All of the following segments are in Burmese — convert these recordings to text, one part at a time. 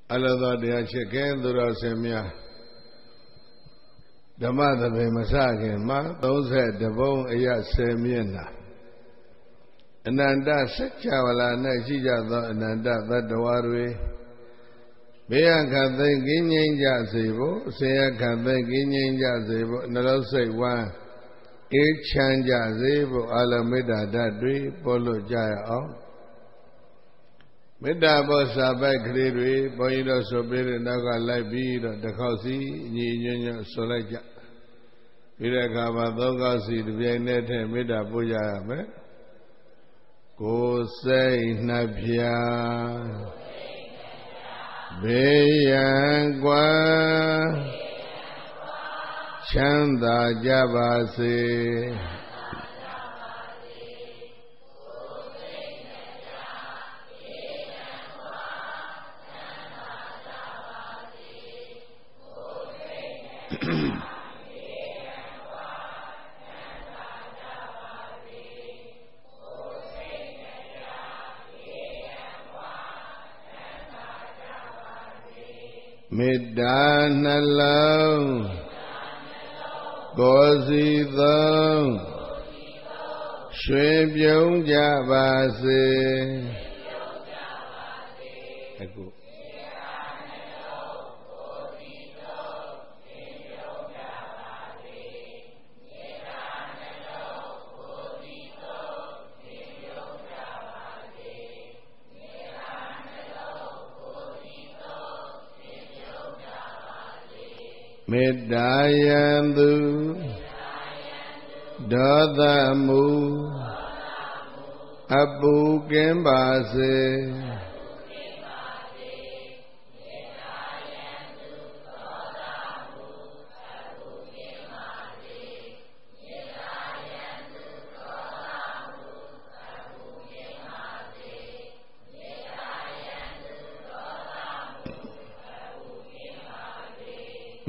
Allah dia cekeng dura semia Dhamma tabe masakin ma 30 bong ayat semina Ananda Satchawalaနဲ့ရှိကြသောအနန္တသတ္တဝါတွေဘေးရန်ခတ်သိမ်းကင်းငြိမ်းကြစေဖို့ဆင်းရဲခတ်သိမ်းကင်းငြိမ်းကြစေဖို့နှလုံးစိတ်ဝမ်းအေးချမ်းကြစေဖို့အလုံးမေတ္တာဓာတ်တွေပို့လို့ကြရအောင်မေတ္တာဘောစာပိုက်ကလေးတွေဘုန်းကြီးတို့ဆိုပြီးတဲ့နောက်ကလိုက်ပြီးတော့တစ်ခေါက်စီညီညွတ်ညွတ်ဆိုလိုက်ကြပြီးတဲ့အခါမှာသုံးခေါက်စီတစ်ပြိုင်တည်းထဲမေတ္တာပို့ကြရမယ်ကိုယ်စိတ်နှပြဘေးရန်ကွာချမ်းသာကြပါစေမေတ္တာနှလုံးကိုယ်စီသုံးရွှင်ပြုံးကြပါစေအခုမေတ္တာယံသူဒေါသမူအပူကင်းပါစေ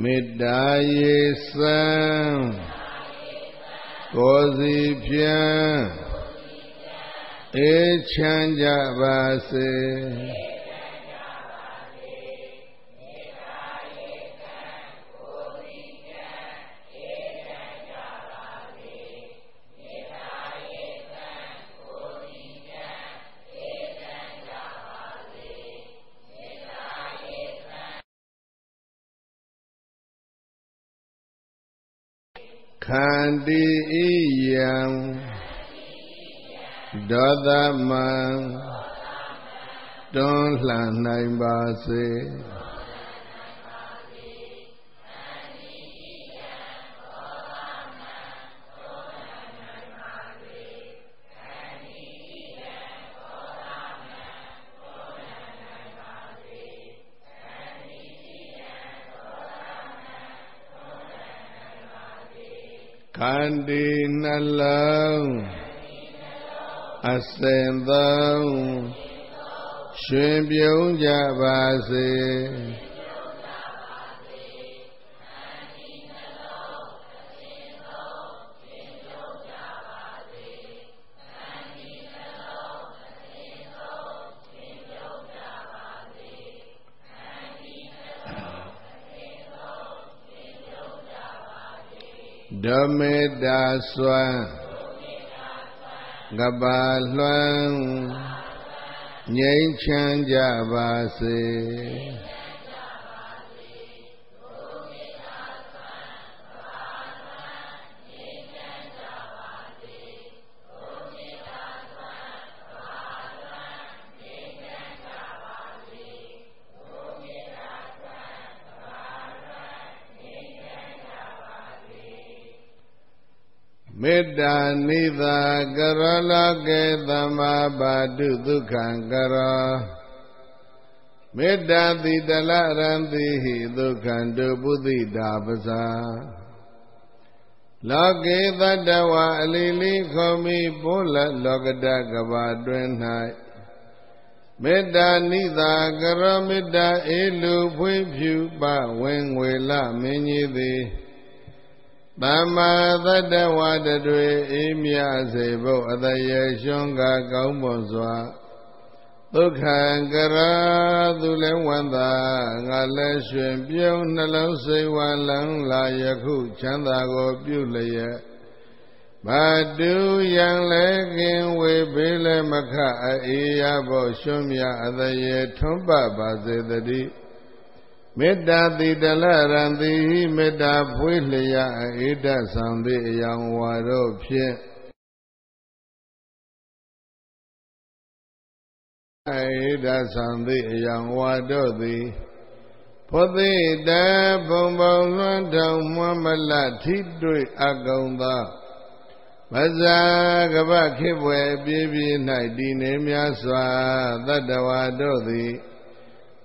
မေတ္တာရေစံကိုယ်စီဖြင့်အေးချမ်းကြပါစေခန္တီဣယံဒေါသမံတွန်းလှန်နိုင်ပါစေခန္တီနှလုံးအစဉ်သုံးရွှင်ပြုံးကြပါစေဓမေတ္တာစွမ်းကပါလွှမ်းငြိမ်းချမ်းကြပါစေမေတ္တာနိသာကရောလောကေသမ္မာပါတုဒုက္ခံကရောမေတ္တာတိတလရံတိဟိဒုက္ခံတုပုသိတာပဇာလောကေသတ္တဝါအလီလီခောမိပိုးလလောကတကဘာတွင်၌မေတ္တာနိသာကရောမေတ္တာအေလူဖွေးဖြူပဝင်ငွေလမင်းကြီးသည်သမ္မာသတ္တဝါတွေအေးမြစေဖို့အတရေရှင်ကကောင်းမွန်စွာ Dukkhankara Dule Wanda Ngale Shuen Pyo Nalang Seiwan Lang La Yaku Chandago Pyulaya Badu Yang Lekin Webile Maka Iya Bo Shumya Adaye Tumba Bazedadi Meda Didalaranti Meda Pwilaya Ida Sandi Yang Wado Pye Ida Sandi Yang Wado Di Poti Da Bombong Luantang Muamala Tidui Agongda Maza Gaba Kibwe Bibi Naidi Nemyaswa Dadawado Di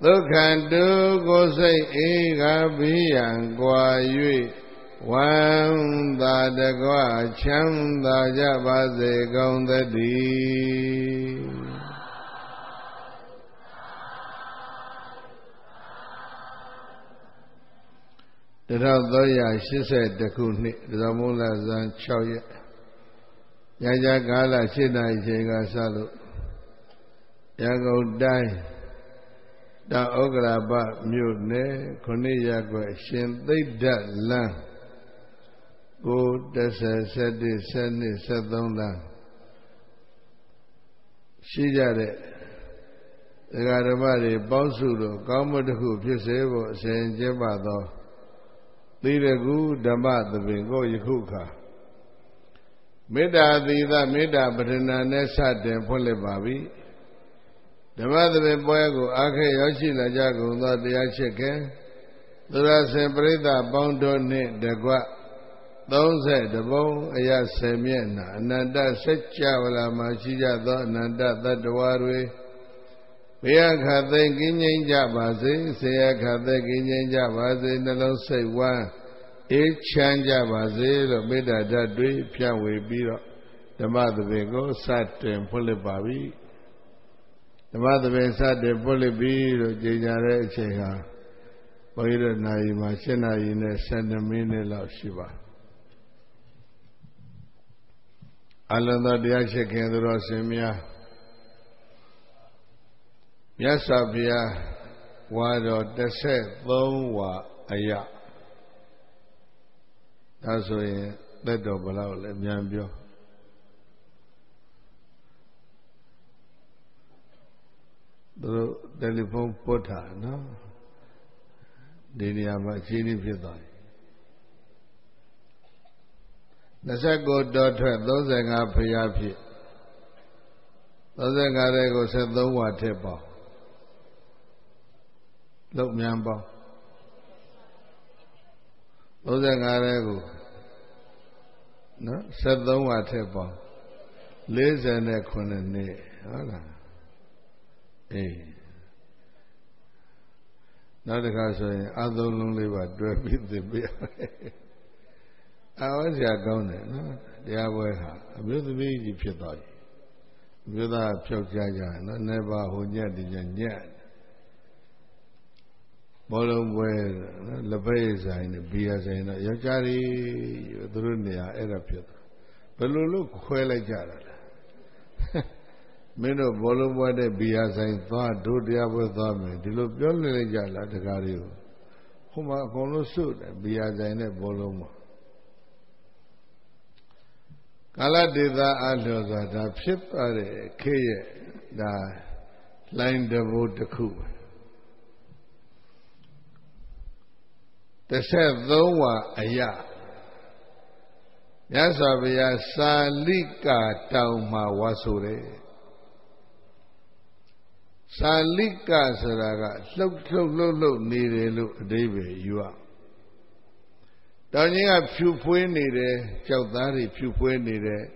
Dukhandu Gosai Ega Biyan Gwa Yui Wan Dadagwa Chanda Jabaze Gondadi Doya she said the Kuni, the Mula Zan Choya Yaja Gala Shina Jenga Salu Yago Die Da Ograba Mutne Kuniya Shin they dat lang Go Dessa Sedi Seni Sadonda Shijare The Garabari Bonsuro Gamudu Pisebo Saint Jebado Liragu Dama the Bingo Yakuka Meda Dida Meda Badana Nessa Tempole Babi Dama the Boyago Ake Yoshi Lajago not the Acheke Dura Sembreda Bondo Ne Degua Those at the bone Aya Semiena Nanda Setchavala Machija Nanda that the Warway Beaka thinking in Jabazi, Sayaka thinking in Jabazi, Nalo say one, each change Jabazi, or Meda Dadri, Piawe Biro, the mother Bego, sat and Pulibabi. The mother Ben sat and Pulibi, Jinare Cheha, Boyra Naima, Chena in a Sandamine La Shiva. Alanda Diache Kendra Semia. Yasabia Wado Dese Thonwa Aya That's why the double out Yambio The telephone pota, no Diniama Chini Pidai The second daughter, those are Piapi Those are Garego said the water. Look, Miambo. Those are Garego. No, said the water. Liz and Equinane. Eh. Not because other lonely but drove with the beer. I was here going there, no? The Awaha. I built the baby if you thought. Without Chokaja, never who yet did yet. Bolomware, Labeza in the Bias and Yajari, Drunia, Erapit. But look, Quella Jara. Meno Bolomware, Bias and thought, do the other thumb, the look only Jala, the Gario. Huma Kono suit, Bias and a Boloma. Kala Dida Aldoza, the Pip are Kaya, the line devote the coup. The said Thowa Aya Yasabia Salika Tauma Wasure Salika Saraga, look, needed look, David, you are. Don't you have few pointy Chaudari, few pointy there?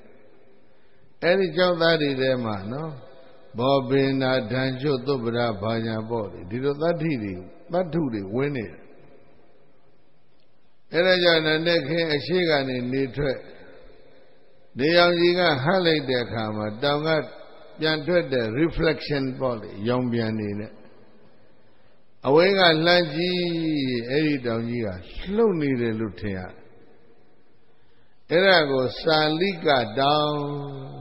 Any Chaudari there, man, no? Bobina Danjo Dobra Banya body. Did that he? That do they win it? Erajan and Neck a Shigan in Nitre. The young Yiga highlight their karma, down at Yantre reflection body, young Bianine. Away at Lanji, Eri down Yiga, slowly the Lutea. Erago Salika down.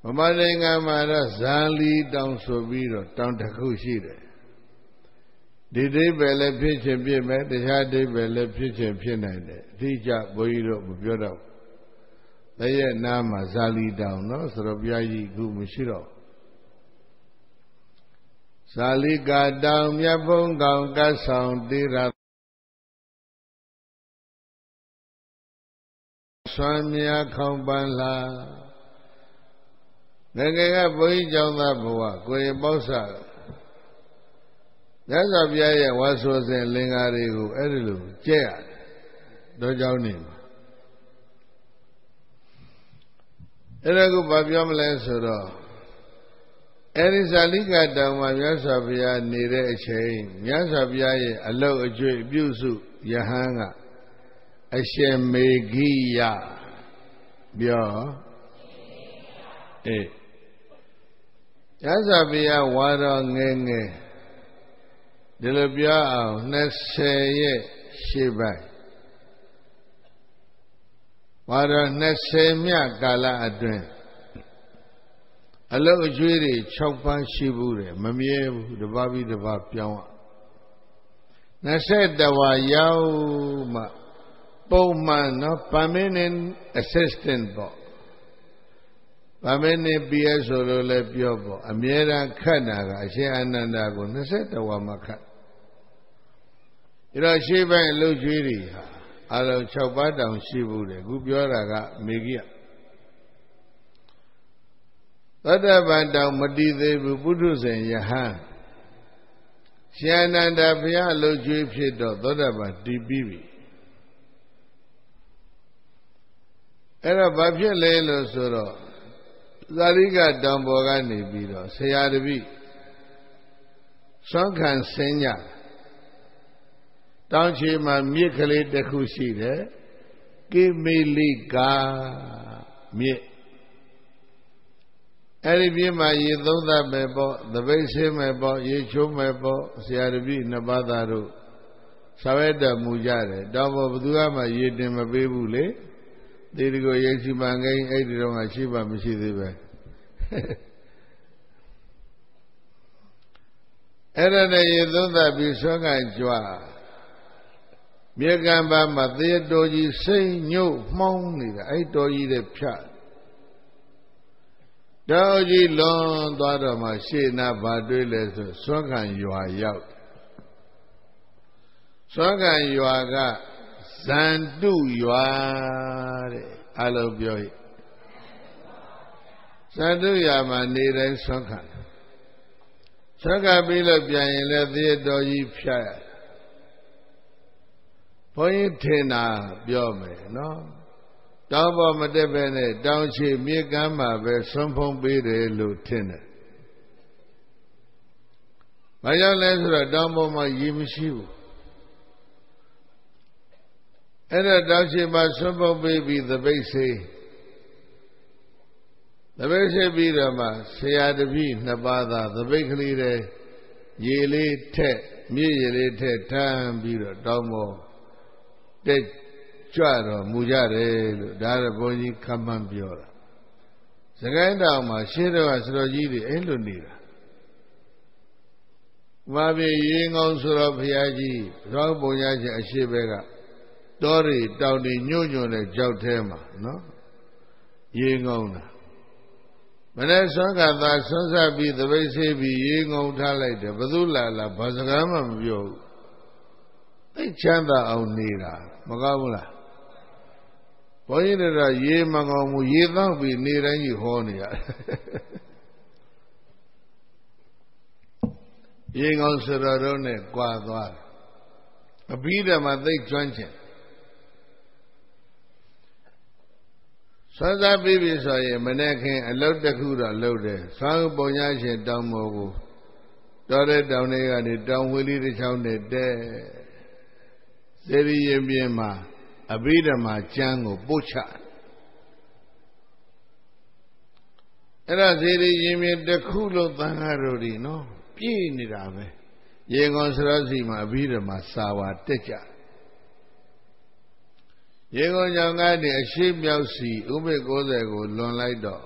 ဗမာနိုင်ငံမှာတော့ဇာလီတောင်ဆိုပြီးတော့တောင်တစ်ခုရှိတယ်ဒီဒိဗ္ဗေလည်းဖြစ်ခြင်းဖြစ်မယ်တရားဒိဗ္ဗေလည်းဖြစ်ခြင်းဖြစ်နိုင်တယ်အတိအကျဘုန်းကြီးတို့မပြောတော့တရဲ့နားမှာဇာလီတောင်နော်ဆိုတော့ဘုရားကြီးအခုမရှိတော့ဇာလီကာတောင်မြတ်ဘုံကောင်ကတ်ဆောင်တိရဆွမ်းမြာခေါင်ပန်းလာငယ်ငယ်ကဘုန်းကြီးကျောင်းသားဘဝကိုယ်ပေါက်ဆမြတ်စွာဘုရားရဲ့ဝါဆိုစဉ်လင်္ကာတွေကိုအဲ့ဒီလိုကျက်ရတယ်တော့ကြောင်းနေမှာအဲ့ဒါကိုဘာပြောမလဲဆိုတော့အဲ့ဒီဇာလိကတောင်မှာမြတ်စွာဘုရားနေတဲ့အချိန်မြတ်စွာဘုရားရဲ့အလုတ်အကျွေးပြုစုယဟန်ကအရှင်မေဂိယပြောအေးမြတ်စွာဘုရားဝါတော်ငယ်ငယ်ဒီလိုပြောအောင်20ရဲ့ရှေ့ပိုင်းဝါတော်20မြကာလအတွင်းအလုတ်အကျွေးတွေ6ပန်းရှိဘူးတယ်မမြဲဘူးတစ်ပါးပြီးတစ်ပါးပြောင်း21ဝါရောက်မှပုံမှန်နော် permanent assistant ပေါ့ permanent PS ဆိုလို့လည်းပြောပေါ့အမြဲတမ်းခတ်တာကအရှင်အာနန္ဒာကို21ဝါမှခတ်ဒါတော့ရှေ့ပိုင်းအလုတ်ကျွေးတွေဟာအလုံး6ပါးတောင်ရှိဘူးတယ်အခုပြောတာကမေဂိယသတ္တဗံတောင်မတည်သေးဘူးပုထုဇဉ်ယဟန်ရှင်အာနန္ဒာဘုရားအလုတ်ကျွေးဖြစ်တော့သောတပန်တည်ပြီးပြီအဲ့တော့ဘာဖြစ်လဲလို့ဆိုတော့ဇာတိကတောင်ပေါ်ကနေပြီးတော့ဆရာတပည့်ဆွမ်းခံဆင်းကြတောင်ချေမှာမြစ်ကလေးတစ်ခုရှိတယ်ကိမေလိကာမြစ်အဲ့ဒီမြစ်မှာရေသုံးသပ်မယ်ပေါ့သပိတ်ဆင်းမယ်ပေါ့ရေချိုးမယ်ပေါ့ဆရာတပည့်နှစ်ပါးသားတို့ဆောင်ရွက်တော်မူကြတယ်တောင်ပေါ်ဘယ်သူမှရေတင်မပေးဘူးလေဒီဒီကိုရေစီမံကိန်းအဲ့ဒီတော့ကရှိပါမရှိသေးပဲအဲ့ဒါနဲ့ရေသုံးသပ်ပြီးဆွမ်းခံကြွမြေကံပါမှာသေတော်ကြီးစိတ်ညှို့မှောင်းနေတာအဲ့တော်ကြီးတဲ့ဖြတ်တော်ကြီးလွန်သွားတော့မှရှေ့နာဘာတွေးလဲဆိုဆွမ်းခံရွာရောက်ဆွမ်းခံရွာကဇန်တုရွာတဲ့အလုံးပြောရဇန်တုရွာမှာနေတိုင်းဆွမ်းခံပြီးလို့ပြန်ရင်လည်းသေတော်ကြီးဖြတ်ရဘုန်းကြီးထင်တာပြောမယ်နော်တောင်ပေါ်မတက်ပဲနဲ့တောင်ချေမြေကမ်းမှာပဲဆွမ်းဖုံးပေးတယ်လို့ထင်တယ်။ဘာကြောင့်လဲဆိုတော့တောင်ပေါ်မှာရေမရှိဘူး။အဲ့တော့တောင်ချေမှာဆွမ်းဖုံးပေးပြီးသပိတ်ဆေးပြီးတော့မှဆရာတပည့်နှစ်ပါးသာသပိတ်ကလေးတဲ့ရေလေးထက်မြေရေလေးထက်ထမ်းပြီးတော့တောင်ပေါ်တက်ကြွတော်မူကြတယ်လို့ဒါရဘုန်းကြီးခမ်းမှန်းပြောတာစကိုင်းတောင်မှာရှင်းတော့ဆရာကြီးတွေအဲ့လိုနေတာဘာဖြစ်ရေငုံဆိုတော့ဘုရားကြီးရောပုံရခြင်းအရှိဘဲကတောတွေတောင်တွေညွန့်တဲ့ကြောက်ထဲမှာနော်ရေငုံတာမနေ့ဆွမ်းကသာဆွမ်းစားပြီးသပိတ်ဆေးပြီးရေငုံထားလိုက်တယ်ဘသူလာဘာစကားမှမပြောဘူးသိချမ်းသာအောင်နေတာမကောင်းဘူးလားဘုန်းကြီးတို့ရေမကောင်းဘူးရေသောက်ပြီးနေတိုင်းကြီးဟောနေရတယ်ရေကောင်းစရတော့နဲ့ကြွာသွားတယ်အပြီးတည်းမှာသိကျွမ်းကျင်ဆွမ်းစားပြီးပြီဆိုရင်မနေ့ခင်အလုတ်တစ်ခုတော့လုပ်တယ်ဆောင်းပုံညာရှင်တောင်ပေါ်ကိုတော်တဲ့တောင်တွေကနေတောင်ဝေလီတစ်ချောင်းနဲ့တဲ့စေရီရင်ပြင်းမှာအဘိဓမ္မာကျမ်းကိုပို့ချအဲ့ဒါစေရီရင်ပြင်းတစ်ခုလုံးသံဃာတို့ဒီနော်ပြည့်နေတာပဲရေကွန်စရစီမှာအဘိဓမ္မာစာဝါတက်ကြရေကွန်ကြောင့်ကနေအရှိမြောက်စီဥပိ္ပ90ကိုလွန်လိုက်တော့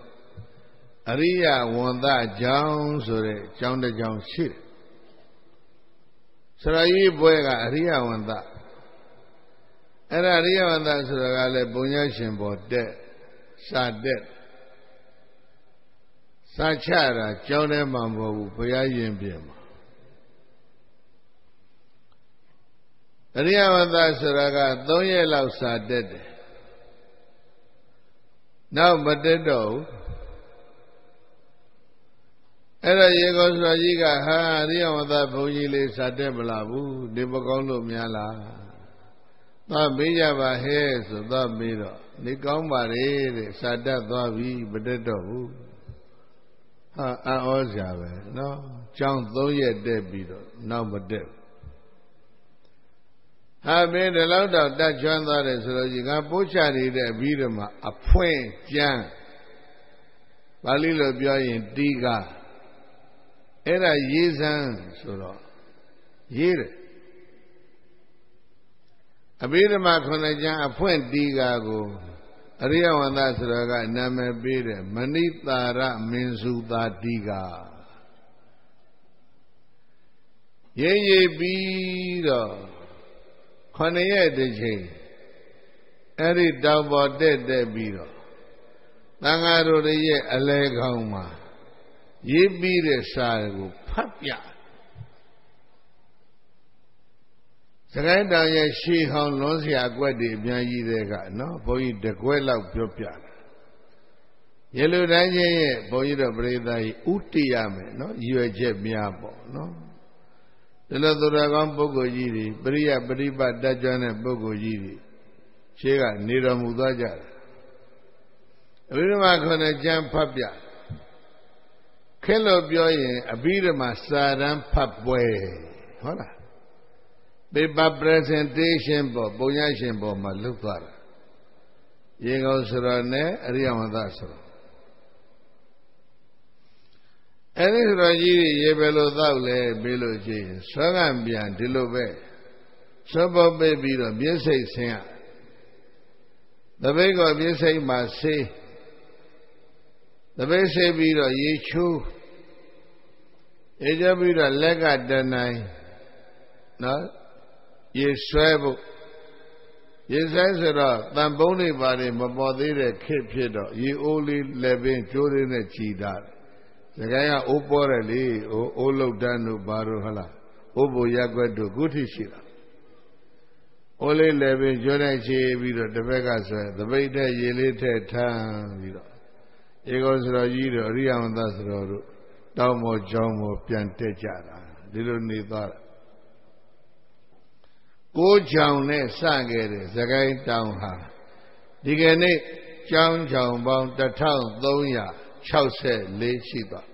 အရိယဝန္တကြောင့်ဆိုတဲ့အကြောင်းတစ်ကြောင်းရှိတယ်ဆိုတော့ဒီဘွဲကအရိယဝန္တအဲ့ဒါအရိယဝန္တဆိုတာကလည်းဘုံရရှင်ဘောတက်စာတက်စာချတာကြောင်းထဲမှာမဟုတ်ဘူးဘုရားရင်ပြင်မှာအရိယဝန္တဆိုတာက3ရက်လောက်စာတက်တယ်နောက်မတက်တော့ဘူးအဲ့ဒါရေကောစွာကြီးကဟာအရိယဝန္တဘုန်းကြီးလေးစာတက်မလားဘူးဒီမကောင်းလို့များလားသွားမေးကြပါဟဲ့ဆိုသွားမေးတော့နေကောင်းပါလေတဲ့စာတက်သွားပြီမတက်တော့ဘူးဟာအံ့ဩစရာပဲနော်ကျောင်း3ရက်တက်ပြီးတော့နောက်မတက်ဟာမင်းဒီလောက်တော့တက်ချွမ်းသွားတယ်ဆိုတော့ကြီးငါပိုးချနေတဲ့ပြီးတော့မှအဖွင့်ကျမ်းပါဠိလိုပြောရင်တီးကားအဲ့ဒါရေးစမ်းဆိုတော့ရေးတယ်အဘိဓမ္မာခုနှစ်ကျမ်းအဖွင့်တီးကားကိုအရိယဝန္တဆိုတာကနာမည်ပေးတယ်မဏိတာရမင်းစုသာတီးကားရေးပြီးတော့9ရက်တစ်ချိန်အဲ့ဒီတောင်ပေါ်တက်ပြီးတော့သံဃာတို့ရဲ့အလဲခေါင်းမှာရေးပြီးတဲ့စာကိုဖတ်ပြစကိုင်းတောင်ရဲ့ရှေးဟောင်းလွန်စရာကွက်တွေအများကြီးတွေကနော်ဘုန်းကြီးတကွက်လောက်ပြောပြတာရေလူတိုင်းချင်းရဲ့ဘုန်းကြီးတို့ပရိသတ်ကြီးဥတည်ရမယ်နော်ရွယ်ချက်များပေါ့နော်ဒီလိုသူတော်ကောင်းပုဂ္ဂိုလ်ကြီးတွေပရိယပရိပတ်တတ်ကြွတဲ့ပုဂ္ဂိုလ်ကြီးတွေရှေးကနေတော်မူသွားကြတယ်အဘိဓမ္မာခုနှစ်ကျမ်းဖတ်ပြခင်းလို့ပြောရင်အဘိဓမ္မာစာရန်ဖတ်ပွဲဟုတ်လား paper presentation ပေါ်ပုံရရှင်ပေါ်မှာလုပ်သွားတာရေကောင်းဆိုရနဲ့အရိယဝန္တဆိုရအဲ့ဒီဆိုတော့ကြီးရေပဲလို့သောက်လဲပြီးလို့ရှိရင်ဆွဲကံပြန်ဒီလိုပဲဆွဲပုတ်ပေးပြီးတော့ပြည့်စိတ်ဆင်းရတပိတ်ကပြည့်စိတ်မှာဆေးတပိတ်ဆေးပြီးတော့ရေချိုးရေချပြီးတော့လက်ကတနိုင်နော်ရေဆွဲဖို့ရေဆွဲဆိုတော့တန်ပုံးတွေပါတယ်မပေါ်သေးတဲ့ခေတ်ဖြစ်တော့ရေအိုးလေးလည်းပင်ကျိုးလေးနဲ့ကြည်တာစကိုင်းကအိုးပေါ်တယ်လေအိုးလုတ်တန်းတို့ဘာတို့ဟလားအိုးဘူရက်ွက်တို့ခုထိရှိတာအိုးလေးလည်းပင်ကျိုးနဲ့ချီပြီးတော့တစ်ဘက်ကဆွဲသပိတ်တဲ့ရေလေးထည့်ထမ်းပြီးတော့ဧကောစရောကြီးတို့အရိယဝန္တစရောတို့တောင်းမောကြောင်းမောပြန်တက်ကြတာဒီလိုနေသွားတာ9ချောင်းနဲ့စခဲ့တဲ့စကိုင်းတောင်ဟာဒီကနေ့ကျောင်းချောင်းပေါင်း1364ရှိသွား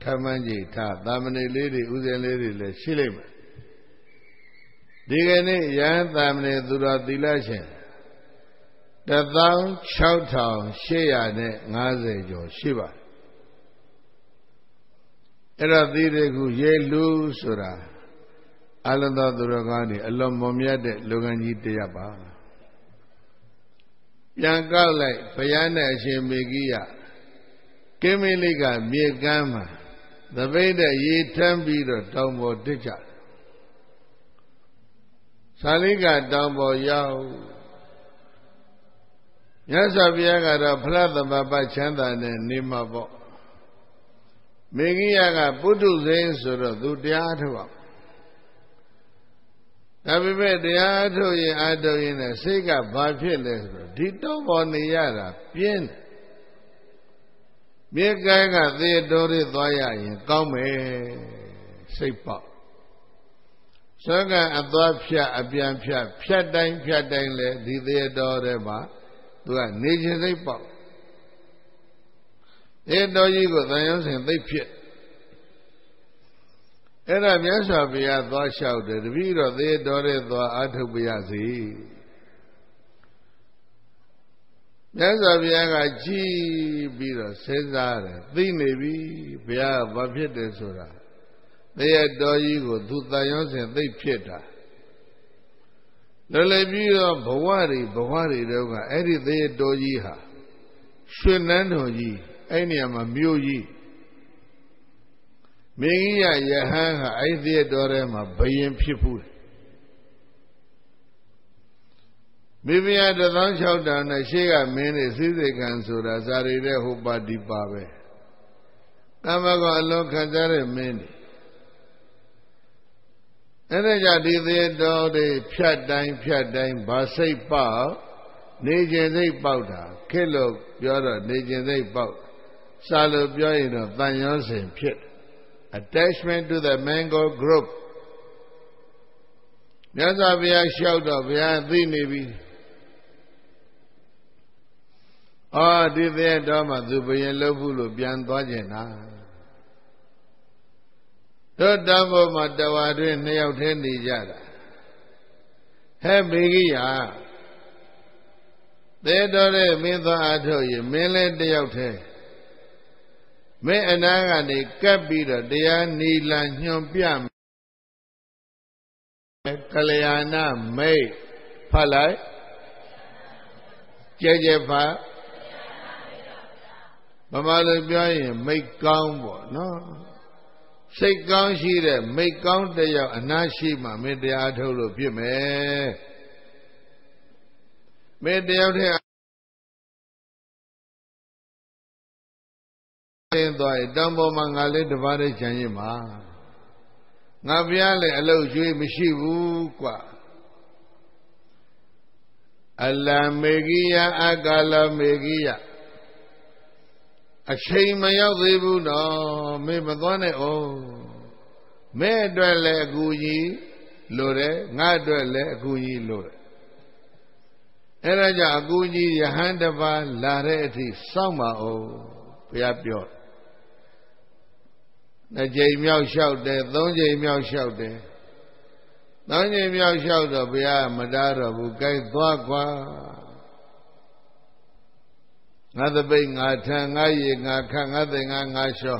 ခမန်းကြီးထားသာမဏေလေးတွေဥစဉ်လေးတွေလည်းရှိလိမ့်မယ်ဒီကနေ့ယဟန်သာမဏေသူတော်သီလရှင်16850ကျော်ရှိပါတယ်အဲ့တော့သီရိခုရေလူဆိုတာအလုံးသောသူတော်ကောင်းတွေအလွန်မွန်မြတ်တဲ့လူကံကြီးတရပ်ပါပြန်ကောက်လိုက်ဘုရားနဲ့အရှင်မေဂိယကိမိလိကမြေကမ်းမှာသပိတ်တဲ့ရေထမ်းပြီးတော့တောင်ပေါ်တက်ကြတယ်သာလိကတောင်ပေါ်ရောက်မြတ်စွာဘုရားကတော့ဖလားသမပချမ်းသာနဲ့နေမှာပေါ့မေဂိယကပုထုဇဉ်ဆိုတော့သူတရားထုတ်အောင်ဒါပေမဲ့တရားထုတ်ရင်အထုတ်ရင်လည်းစိတ်ကဘာဖြစ်လဲဆိုတော့ဒီတောပေါ်နေရတာပြင်းတယ်မြေကိုင်းကသေတော်ရသွားရရင်ကောင်းမယ်စိတ်ပေါက်ဆွမ်းကအသွားဖြတ်အပြန်ဖြတ်ဖြတ်တိုင်းလဲဒီသေတော်ထဲမှာသူကနေခြင်းစိတ်ပေါက်သေတော်ကြီးကိုသံယုံစဉ်သိဖြစ်အဲ့ဒါမြတ်စွာဘုရားသွားလျှောက်တယ်တပည့်တော်သေတော်တဲ့သွားအာထုတ်ပါရစေမြတ်စွာဘုရားကကြည်ပြီးတော့စဉ်းစားတယ်သိနေပြီဘုရားကဘာဖြစ်တယ်ဆိုတာသေတော်ကြီးကိုသူတန်ရုံးစဉ်သိဖြစ်တာ Lele Bio Bawari Doga, Eddie the Dojiha, Shunandoji, Anyama Muji. Mingia Yahanga, I the Dorema, Bayan people. Maybe at the lunch out down, I shake a minute, see the cancer as I read a hope by the babe. Namaga look at that minute. And then I did the door, the Piat dime, Basay Pow, Najan they powder, Kilo, Yara, Najan they pow, Salo Bioino, Banyos and Pit. Attachment to the mango group. Yasa Via shout of Via the Navy. Oh, did the Dama Zubayan Lovulu Bian Bajana? The Damo Matawadrin Neotendi Jada. Happy they don't mean the Atoya, Millet de Ote. Me Anagani Capita, they are Nilan Yumpiam Kalayana, May Palai Jejepa Mamala Bian, make combo, no. Say count she there, make count the Anashima, made the Atolo Pime. Made the out here. Dumbo Mangale divided Janima Naviale allows you Mishivu qua Allah Megia Agala Megia a shame my Yazibu no me Madone oh me dwelle Guyi Lore, Nadwelle Guyi Lore Eraja Guyi Yahandava Lareti Sama oh Piapio The Jay Miao shout there, don't Jay Miao shout there. Don't Jay Miao shout of Bia Madara, who gave Dwagwa. Another being I tang I can't nothing I show.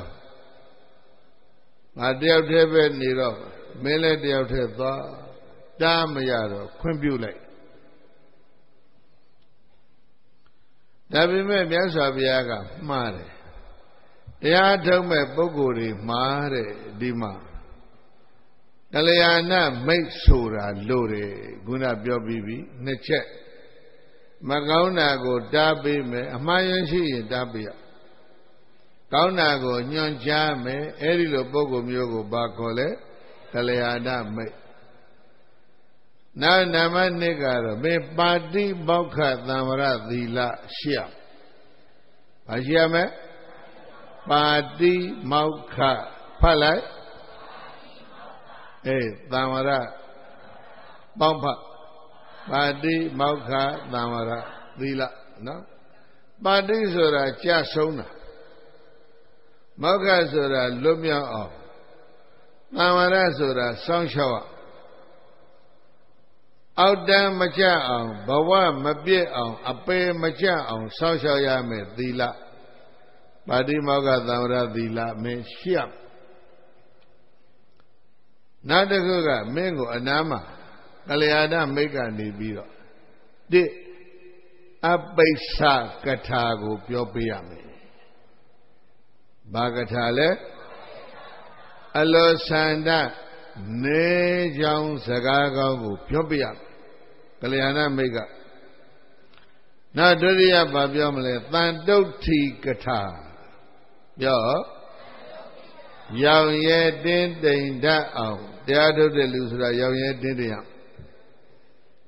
I dealt heaven Niro, Mele dealt her thought, Damayaro, Quimbulate. Dabi me Miasa Biaga, Mare. Tia told me Bogori, Mare, Dima. Kalayana make Sura, Lore, Guna Biobibi, Neche. Magauna go Dabi me, Amayanshi, Dabia. Kauna go Nyon Jame, Erilo Bogo Myogo Bakole, Kalayana me. Now Nama Negara, me Badi Boka Namara Dila Shia. Ajame? Padi Maukha Palai Damara Bampa Padi Maukha Damara Dila no Padi Sura Chasona Maukha Sura Lumia of Damara Sura Sanshawa Outdam Macha on Bawa Mabie on Ape Macha on Sanshayame Dila Padi Maga Damra Dila me Shiap Nadaguga Mengo Anama Kalayada Mega Nibiro De Abaisa Katago Piopiame Bagatale Alo Sanda Ne Jang Sagago Piopiam Kalayana Mega Nadaria Babiamle Tandoti Kata Yo Young yet didn't that the other delusion, young yet didn't.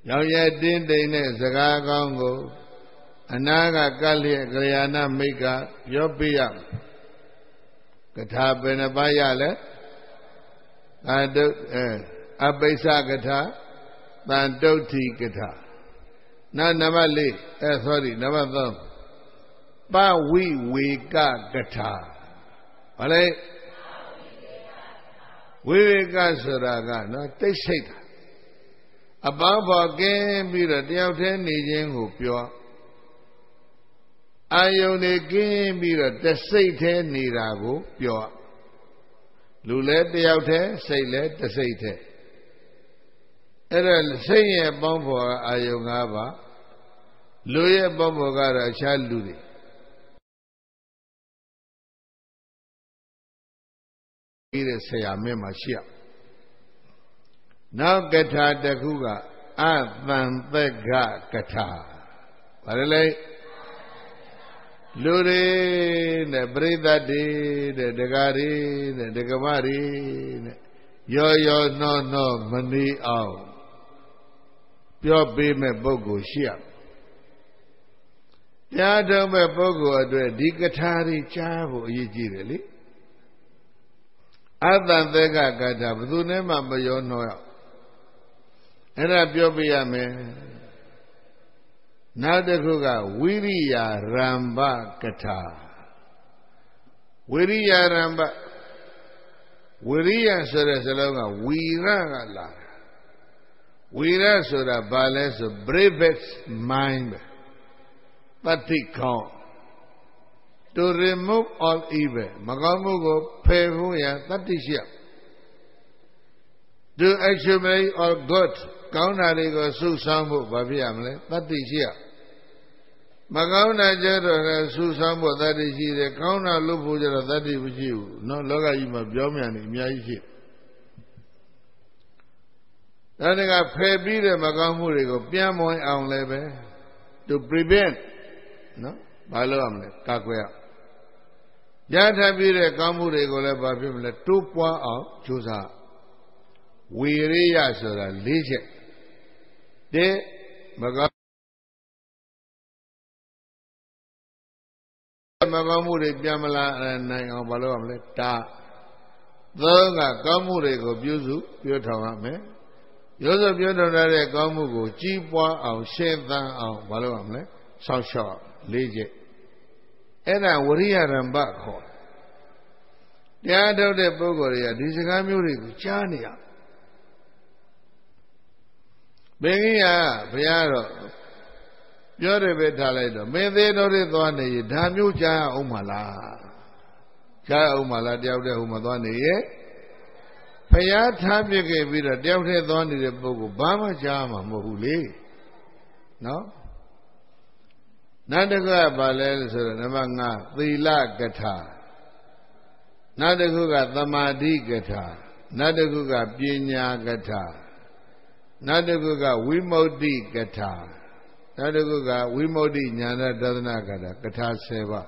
Young yet didn't Zagagongo, Anaga Gali, Gayana Mega, Yopia Kata Benabayale, and Abesa Kata, Tandoti Kata. Nanamali, sorry, never them. Ba we got Gata. Vale we got Suraga, no, they say that. Above again, be the day of 10 Nijin who pure. I only again be the Satan Nirago pure. Lulet the out here, say let the Satan. အဲ့ဒါစိတ်ရဲ့ပေါင်းဖော်အာယုံ၅ပါးလူရဲ့ပေါင်းဖော်ကတော့အခြားလူတွေဒီတဲ့ဆရာမင်းမှာရှိရနောက်ကထာတစ်ခုကအသံသက်ကကထာဘာလဲလူတွေနဲ့ပရိသတ်တွေတဲ့ဒကာတွေတဲ့ဒကမတွေနဲ့ရောရောနှောနှောမနေအောင်ပြောပေးမဲ့ပုဂ္ဂိုလ်ရှိရတရားထုတ်မဲ့ပုဂ္ဂိုလ်အတွက်ဒီကထာတွေကြားဖို့အရေးကြီးတယ်လေအသံသက်ကကထာဘယ်သူနဲ့မှမရောနှောရအဲ့ဒါပြောပြရမယ်နောက်တစ်ခုကဝိရိယရံဘကထာဝိရိယရံဘဝိရိယဆိုတဲ့စလုံးကဝီရကလာဝီရဆိုတာဘာလဲဆို bravest mind တတိကောင်း to remove all evil မကောင်းမှုကိုဖယ်ဖို့ရတတိရှိ to accumulate all good ကောင်းတာတွေကိုစုဆောင်းဖို့ဘာဖြစ်ရမလဲတတိရှိမကောင်းတာကြတော့လည်းစုဆောင်းဖို့တတိရှိတယ်ကောင်းတာလုပ်ဖို့ကြတော့တတိမရှိဘူးနော်လောကကြီးမှာပြောမြန်နေအများကြီးရှိဒါတကဖယ်ပြီးတဲ့မကောင်းမှုတွေကိုပြန်မဝင်အောင်လည်းပဲ to prevent နော်ဘာလို့ရမလဲကာကွယ်ရထပ်ပြီးတဲ့ကောင်းမှုတွေကိုလည်းဘာဖြစ်မလဲတိုးပွားအောင်ကြိုးစားဝီရိယဆိုတာ၄ချက်တဲ့မကောင်းမှုတွေပြန်မလာနိုင်အောင်ဘာလို့ရမလဲတာသုံးကကောင်းမှုတွေကိုပြုစုပြောထောင်ရမယ်ရိုးစုပြောထောင်ရတဲ့ကောင်းမှုကိုကြီးပွားအောင်ရှင်းသန်းအောင်ဘာလို့ရမလဲဆောက်ရှောက်၄ချက်အဲ့ဒါဝရိယရံဘခေါ်တရားထုတ်တဲ့ပုဂ္ဂိုလ်တွေကဒီစကားမျိုးတွေကိုကြားနေရဘယ်ကြီးကဘုရားတော့ပြောတယ်ပဲထားလိုက်တော့မင်းသေးတော်တွေသွားနေရဒါမျိုးကြားအောင်မလားကြားအောင်မလားတယောက်တည်းဟိုမှာသွားနေရဘုရားထားပြခဲ့ပြီးတော့တယောက်တည်းသွားနေတဲ့ပုဂ္ဂိုလ်ဘာမှကြားမှာမဟုတ်ဘူးလေနော်နောက်တစ်ခုကဘာလဲဆိုတော့နံပါတ်5သီလကထာနောက်တစ်ခုကသမာဓိကထာနောက်တစ်ခုကပညာကထာနောက်တစ်ခုကဝိမု ക്തി ကထာနောက်တစ်ခုကဝိမု ക്തി ဉာဏတဒနာကထာကထာ10ပါး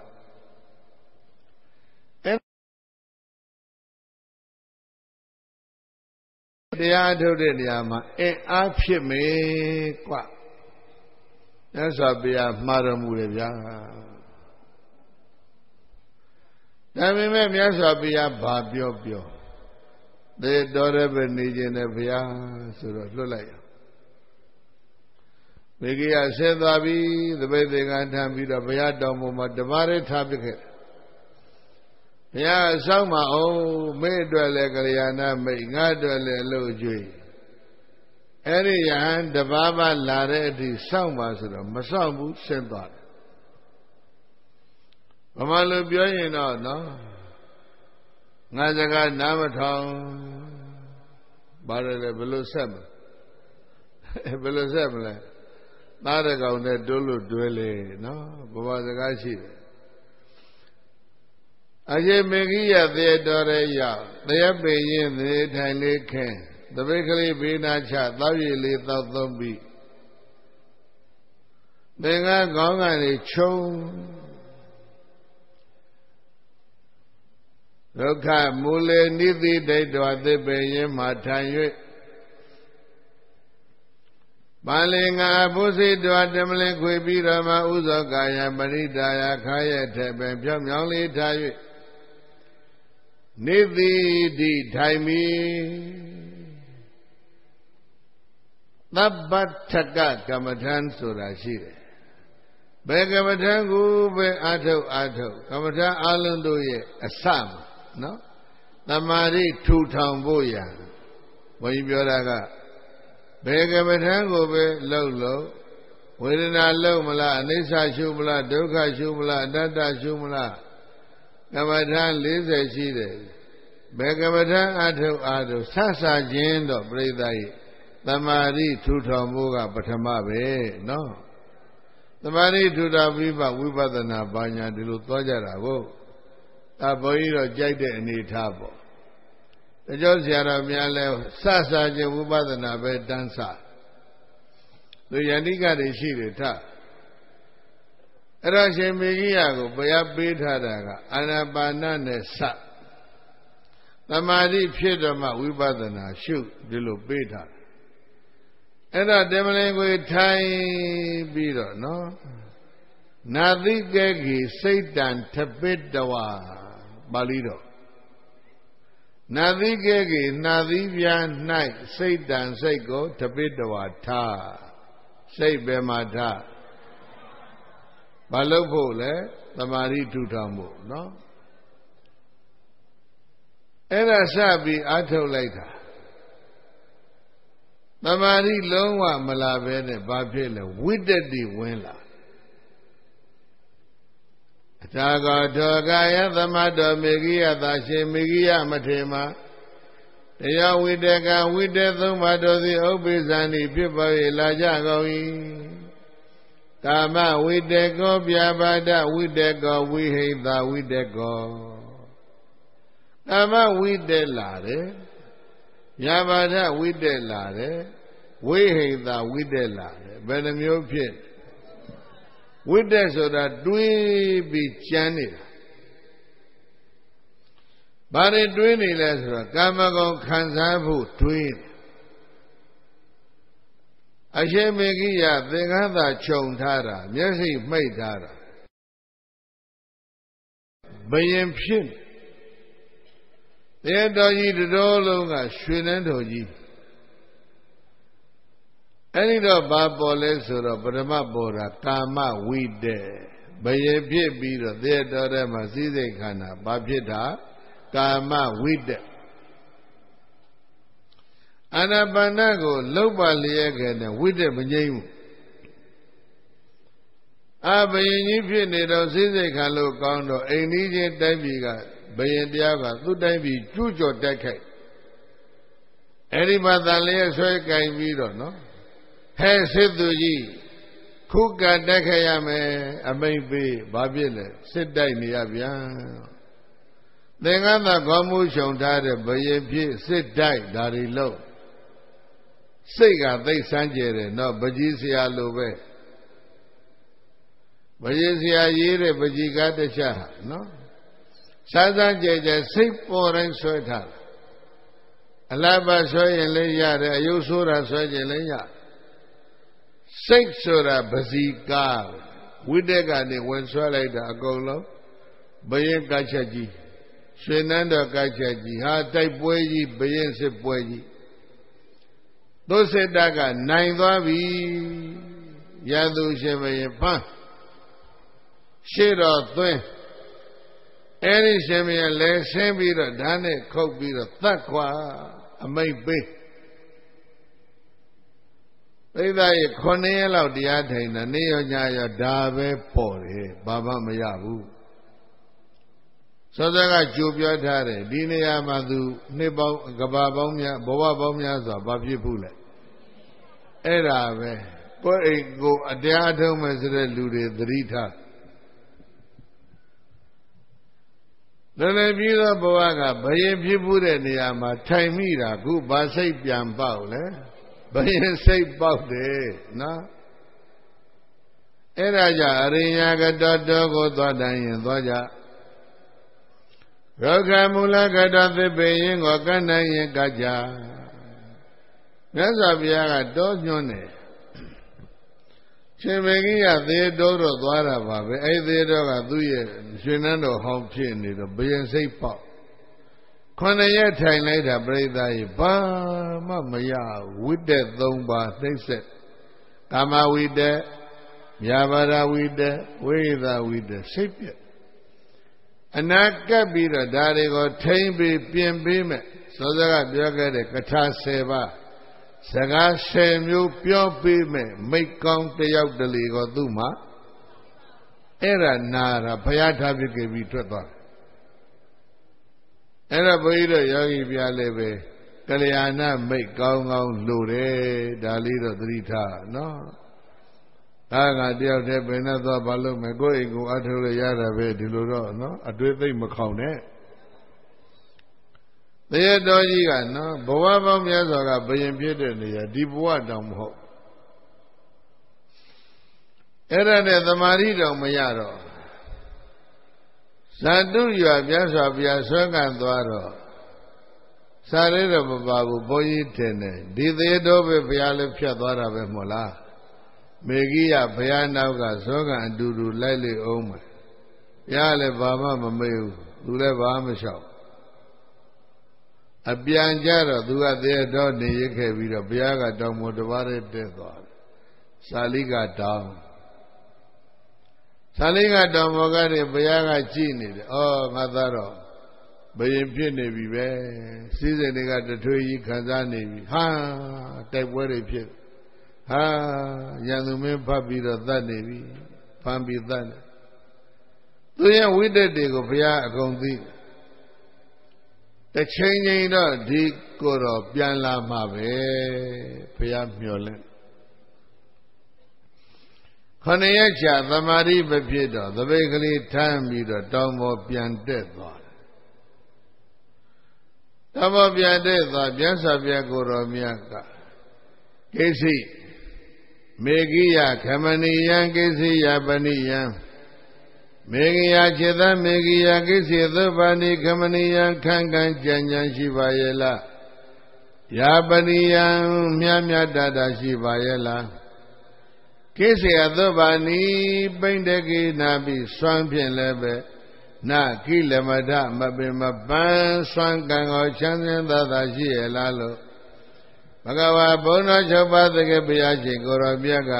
တရားထုတ်တဲ့နေရာမှာအင်အားဖြစ်မယ်ကွမြတ်စွာဘုရားမှားတော်မူတယ်ဗျာဒါပေမဲ့မြတ်စွာဘုရားဘာပြောသေတော်ရပဲနေခြင်းနဲ့ဘုရားဆိုတော့လွတ်လိုက်ရဘေကိယဆင်းသွားပြီသပိတ်သင်္ကန်းထမ်းပြီးတော့ဘုရားတောင်းပေါ်မှာတပါးရဲထားပစ်ခဲ့ဘုရားအဆောင်မအောင်မိအတွက်လည်းကလျာဏမိတ်ငါအတွက်လည်းအလို့ကျွေးအဲ့ဒီယဟန်တပါးပါလာတဲ့အထိစောင့်ပါဆိုတော့မစောင့်ဘူးဆင်းသွားတယ်ဘာမှလို့ပြောရင်တော့နော်ငါစကားနားမထောင်ဘာလဲဘယ်လိုဆက်မလဲသားတကောင်နဲ့တွဲလို့တွဲလေနော်ဘာစကားရှိတယ်အကျေမေဂိယသေတော်ရဲ့ရောက်တရပေရင်သေထိုင်လေးခင်းတပိတ်ကလေးဘေးနာချသောက်ရည်လေးသောက်သုံးပြီးသင်္ကန်းကောင်းကနေခြုံဒုက္ခမူလေနိတိဒိဋ္ဌဝသစ်ပေရင်မှထိုင်၍ပါဠိငါဘုစိတဝတမလင်ခွေပြီးတော့မှဥဇောကာယပရိဒါယခါရဲ့ထက်ပင်ဖြောင်းမြောင်းလေးထား၍နိတိတိထိုင်မီသဗ္ဗထကကမ္မထံဆိုတာရှိတယ်ဘယ်ကမ္မထံကိုပဲအာထုတ်ကမ္မထံအလုံးတို့ရဲ့အစမှာနော်သမာဓိထူထောင်ဖို့ရဘုန်းကြီးပြောတာကဘယ်ကမ္မထံကိုပဲလှုပ်ဝေဒနာလှုပ်မလားအနိစ္စရှုမလားဒုက္ခရှုမလားအတ္တရှုမလားကမ္မထံ40ရှိတယ်ဘယ်ကမ္မထံအာထုတ်ဆဆခြင်းတော့ပြိဿရဲ့သ မာဓိထူထောင်မှုကပထမပဲနော်သမာဓိထူထောင်ပြီးမှဝိပဿနာဘာညာဒီလိုသွားကြတာကိုဒါဘုန်းကြီးတော့ကြိုက်တဲ့အနေထားပေါ့တချို့ဆရာတော်များလဲစခြင်းဝိပဿနာပဲတန်းစသူယန္တိကတွေရှိတယ်ထအဲ့တော့ရှင်မေဂိယကိုဘုရားပေးထားတာကအာနာပါနနဲ့စသမာဓိဖြစ်တော့မှဝိပဿနာရှုဒီလိုပေးထားအဲ့တော့တမလင်ကိုထိုင်ပြီးတော့နော်နာတိကေကိစိတ်တံထပိတဝါပါဠိတော်နာတိကေကိနာတိပြာ၌စိတ်တံစိတ်ကိုထပိတဝါထားစိတ်ပဲမှာထားဘာလို့ဖို့လဲသမာဓိထူထောင်ဖို့နော်အဲ့ဒါစပြီးအားထုတ်လိုက်တာသမာဓိလုံးဝမလာဘဲနဲ့ဘာဖြစ်လဲဝိတ္တတိဝင်လာအထာဂောထောကာယသမတောမေဂိယသာရှင်မေဂိယမထေမတရားဝိတကဝိတ္တသုံးပါးတို့သည်ဥပ္ပိသန္တိဖြစ်ပေါ်၍လာကြကုန်၏ကာမဝိတကောပြပါဒဝိတကောဝိဟိတဝိတကောကာမဝိတလာတယ်ပြပါဒဝိတလာတယ်ဝိဟိတဝိတလာတယ်ဘယ်နှမျိုးဖြစ်ဝိတဆိုတာတွေးပြီးကြမ်းနေတာဘာတွေတွေးနေလဲဆိုတော့ကာမဂုဏ်ခံစားဖို့တွေးအရှင်မေဂိယသင်္ကန်းသာခြုံထားတာမျက်စိမှိတ်ထားတာဘယင်ဖြစ်တဲ့တော်ကြီးတော်လုံးကရွှေနှန်းတော်ကြီးအဲ့ဒီတော့ဘာပေါ်လဲဆိုတော့ပထမပေါ်တာကာမဝိတ္တဘယင်ဖြစ်ပြီးတော့တဲ့တော်ထဲမှာစိစိတ်ခန္ဓာဘာဖြစ်တာကာမဝိတ္တအာနာပါနကိုလှုပ်ပါလျက်ခဲ့တဲ့ဝိတ္တမငြိမ်းဘူးဘယင်ကြီးဖြစ်နေတော့စိစိတ်ခံလို့ကောင်းတော့အိမ်ကြီးချင်းတိုင်းပြည်ကဘယင်တရားကသူ့တိုင်းပြည်ကျူးကျော်တိုက်ခိုက်အဲ့ဒီမှာတန်လျက်ဆွဲကင်ပြီးတော့နော်ဟဲ့စစ်သူကြီးခုကတိုက်ခိုက်ရမယ်အမိန့်ပေးဘာဖြစ်လဲစစ်တိုက်နေရပြန်သင်္ကန်းသာခေါင်းမူးရှုံထားတဲ့ဘယင်ဖြစ်စစ်တိုက်ဒါတွေလို့စိတ်ကသိစမ်းကြတယ်နော်ပကြီးဆရာလိုပဲပကြီးဆရာရေးတဲ့ပကြီးကားတစ်ချက်ဟာနော်စားစားကြဲကြဲစိတ်ပေါ်တိုင်းဆွဲထားအလားပါဆွဲရင်လည်းရတယ်အယုတ်ဆိုးတာဆွဲခြင်းလည်းရစိတ်ဆိုတာပစီကားဝိတ္တကနေဝင်ဆွဲလိုက်တာအကုန်လုံးဘယင်ကချက်ကြီးရွှေနန်းတော်ကချက်ကြီးဟာတိုက်ပွဲကြီးဘယင်စစ်ပွဲကြီးသုစေတကနိုင်သွားပြီရသူရှင်ဘယင်ဖမ်းရှေ့တော်သွင်းအဲ့ဒီရှင်ဘယင်လဲဆင်းပြီးတော့ဓာတ်နဲ့ခုတ်ပြီးတော့သတ်ခွာအမိတ်ပေးပိဿရေ9ရက်လောက်တရားထိုင်တာနေ့ရောညရောဒါပဲပေါ်တယ်ဘာမှမရဘူးစောစောကကြိုပြောထားတယ်ဒီနေရာမှာသူနှစ်ပေါင်းကဘာပေါင်းများဘဝပေါင်းများစွာဘာဖြစ်ဘူးလဲအဲ့ဒါပဲကိုယ်အိမ်ကိုအတရားထုံးမဲ့ဆိုတဲ့လူတွေသတိထားလည်းပြီးသောဘဝကဘယင်ဖြစ်မှုတဲ့နေရာမှာထိုင်မိတာခုဘာစိတ်ပြန်ပေါက်လဲဘယင်စိတ်ပေါက်တယ်နော်အဲ့ဒါကြောင့်အရိညာကတောတောကိုသွားတိုင်းရင်သွားကြရောဂမူလကတောသစ်ပေရင်ကိုကန်းတိုင်းရင်ကကြမြတ်စွာဘုရားကတောညွှန်းတယ်ရှင်မေဂိယသေတောတော့သွားတာပါပဲအဲ့သေတောကသူ့ရဲ့ရွှေနန်းတော်ဟောင်းဖြစ်နေတော့ဘယင်စိတ်ပေါက်9ရက်ထိုင်လိုက်တာပြိဿရေဘာမှမရဝိတ္တ3ပါးနှိမ့်ဆက်ကာမဝိတ္တမြာပါဒဝိတ္တဝိဟိတဝိတ္တစိတ်ပြက်အနာကပ်ပြီးတော့ဒါတွေကိုထိမ့်ပြီးပြင်ပေးမယ်စောစောကပြောခဲ့တဲ့ကထာ10ပါးစကား10မျိုးပြောပေးမယ်မိတ်ကောင်းတယောက်တလေကိုသူ့မှာအဲ့ဒါနာတာဘုရားထားပြခဲ့ပြီးထွက်သွားအဲ့ဒါဘုန်းကြီးတို့ယောဂီပြလည်းပဲက ကလျာဏမိတ်ကောင်းကောင်းလို့တယ်ဒါလေးတော့သတိထားနော်ဒါကတယောက်တည်းဘယ်နဲ့သွားဘာလို့မယ်ကိုယ့်အိမ်ကိုအထုတ်လို့ရတာပဲဒီလိုတော့နော်အတွေ့သိမ့်မခေါင်နဲ့တရားတော်ကြီးကနော်ဘဝပေါင်းများစွာကဘယင်ဖြစ်တဲ့နေရာဒီဘဝတောင်မဟုတ်အဲ့ဒါနဲ့သမာဓိတောင်မရတော့ဇာတုရွာပြတ်စွာဘုရားဆွဲကံသွားတော့စာရဲတော့မပါဘူးဘုန်းကြီးထင်တယ်ဒီသေးတော်ပဲဘုရားလည်းဖြတ်သွားတာပဲမို့လားမေဂိယဘုရားနောက်ကဆွဲကံအတူတူလိုက်လေအောင်မယ်ဘုရားလည်းဘာမှမမေ့ဘူးသူလည်းဘာမှမလျှောက်အပြန်ကြတော့သူကသေးတော်နေရခဲ့ပြီးတော့ဘုရားကတောင်ပေါ်တစ်ပါးတည်းတက်သွားတယ်စာလိကတောင်သာလိကတော်မောကတွေဘုရားကကြည်နေတယ်။အော်ငါသားတော့ဘယင်ဖြစ်နေပြီပဲ။စည်းစိမ်တွေကတထွေးကြီးခံစားနေပြီ။ဟာတိုက်ပွဲတွေဖြစ်။ဟာရန်သူမင်းဖတ်ပြီးတော့သတ်နေပြီ။ဖမ်းပြီးသတ်နေ။သူရဲ့ဝိတ္တတွေကိုဘုရားအကုန်သိ။တစ်ချိန်ချိန်တော့ဒီကိုတော့ပြန်လာမှာပဲ။ဘုရားမျှော်လင့်ခဏရက်ချသမာဓိမဖြစ်တော့သပိတ်ကလေးထမ်းပြီးတော့တောင်ပေါ်ပြန်တက်သွားတယ်။တောင်ပေါ်ပြန်တက်သွားမြတ်စွာဘုရားကိုရောမြတ်ကကိသိမေဂိယခမဏိယံကိသိယပဏိယံမေဂိယခြေသမေဂိယကိသိသုပဏိခမဏိယံခံခံကြံကြံရှိပါရဲ့လားယာပဏိယံမြတ်မြတ်တတရှိပါရဲ့လားကိစေအသုဘာနိပိဋကေနာပိစွမ်းဖြင့်လည်းပဲနာကိလမထမပင်မပန်းစွမ်းကံကိုချမ်းသာသာသာရှိရလားလို့ဘဂဝါဘုန်းတော်၆ပါးတကယ်ဘုရားရှင်ကိုရောမြတ်က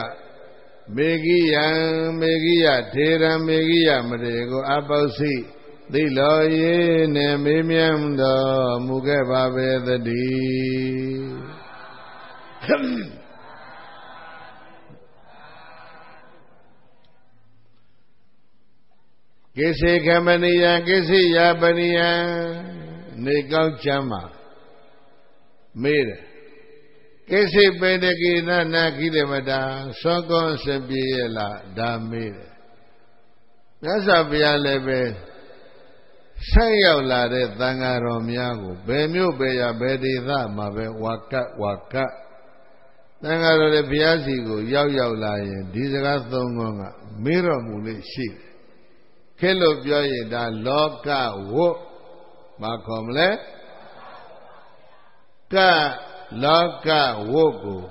မေဂိယံမေဂိယထေရံမေဂိယမရေကိုအပု္စိသိလောရေနဲ့မေးမြန်းတော်မူခဲ့ပါပဲတည်းကိစေခမဏိယကိစိယပဏိယနေကောင်းချမ်းမှာမေးတယ်ကိစိပေတကိနနာခိတမတာသောကောစပြေရလားဒါမေးတယ်မြတ်စွာဘုရားလည်းပဲဆက်ရောက်လာတဲ့သံဃာတော်များကိုဘယ်မြို့ပဲရဘယ်ဒေသမှာပဲဝါကသံဃာတော်ရဲ့ဘုရားစီကိုရောက်လာရင်ဒီစကားသုံးခုကမေးတော်မူလို့ရှိတယ်ခဲလို့ပြောရင်ဒါလောကဝတ်မခေါ်မလဲကလောကဝတ်ကို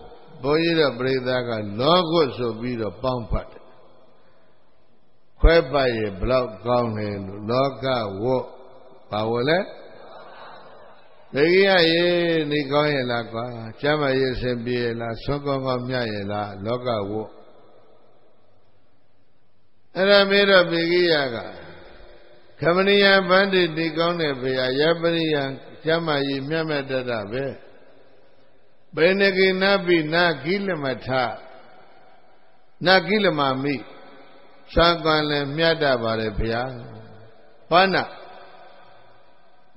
ဘုန်းကြီးတို့ပြိဿကလောကုတ်ဆိုပြီးတော့ပေါင်းဖတ်တယ်ခွဲပတ်ရင်ဘလောက်ကောင်းလဲလို့လောကဝတ်ဘာဝလဲဒိဋ္ဌိရရေနေကောင်းရဲ့လားကွာကျမ်းမာရေးစင်ပြေလားဆွမ်းကောင်းကောင်းမြတ်ရဲ့လားလောကဝတ်အဲ့ဒါမေးတော့ပေကိယကခမဏိယဗန္တိတိကောင်းတဲ့ဘုရားယပရိယံကျမ်းမာရေးမြတ်မြတ်တတ်ပဲဘေနကိနပိနာကိလမထနာကိလမမိသာကံလည်းမြတ်တတ်ပါတယ်ဘုရားဘာနာ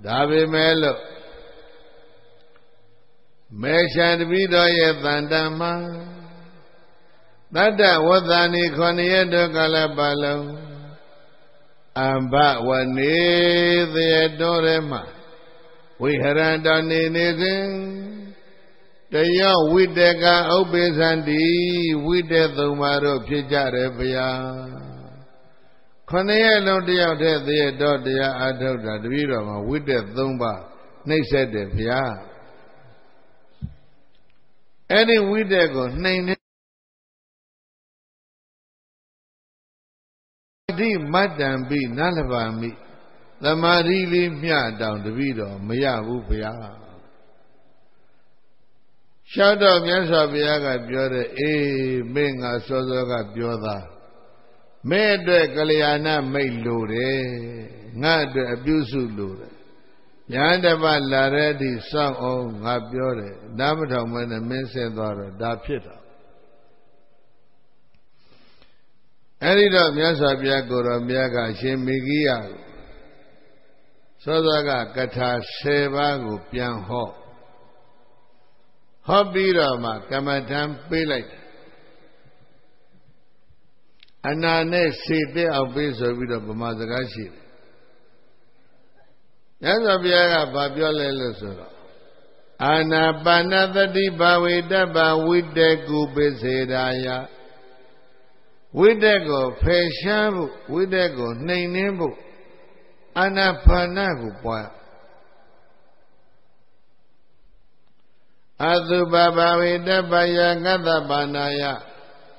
ဒါပေမဲ့လို့မေရှံတပိတော်ရဲ့တန်တမှာတတ္တဝတ္တဏီ9ရက်တောကာလပတ်လုံးအမ္ဘဝနေသရတော်ရဲမှာဝိဟရန္တနေစဉ်တယောဝိတကဥပ္ပေသန္တိဝိတေသုံးပါတို့ဖြစ်ကြတယ်ဗျာ9ရက်လုံးတယောက်တည်းသရတော်တရားအထုတ်တာတပည့်တော်မှာဝိတေ3ပါးနှိမ့်ဆက်တယ်ဗျာအဲ့ဒီဝိတေကိုနှိမ်နေဒီမတ္တံပိနလဘာမိသမာဓိလေးမျှတောင်တပည့်တော်မရဘူးဗျာရှောက်တော့မြတ်စွာဘုရားကပြောတဲ့အေးမင်းငါစောစောကပြောသားမင်းအတွက်ကလျာဏမိတ်လိုတယ်ငါအတွက်အပြုစုလိုတယ်ညာတပတ်လာတဲ့အထိစောင့်အောင်ငါပြောတယ်နားမထောင်မနဲ့မင်းဆင်းသွားတော့ဒါဖြစ်တာအဲ့ဒီတော့မြတ်စွာဘုရားကိုရောမြတ်ကအရှင်မေဂိယကိုစောစောကကထာ10ပါးကိုပြန်ဟော hobby Rama, Kamatam Pilate. Anane Siti of Biso Vido Mazagashi. Yazabiaga Babiola Lusura. Anabanadadi Bawidaba with the Gubizedaya. With the go Peshabu, with the go Nainibu. Anapanagu Poya. Adu Baba with the Bayagada Banaya.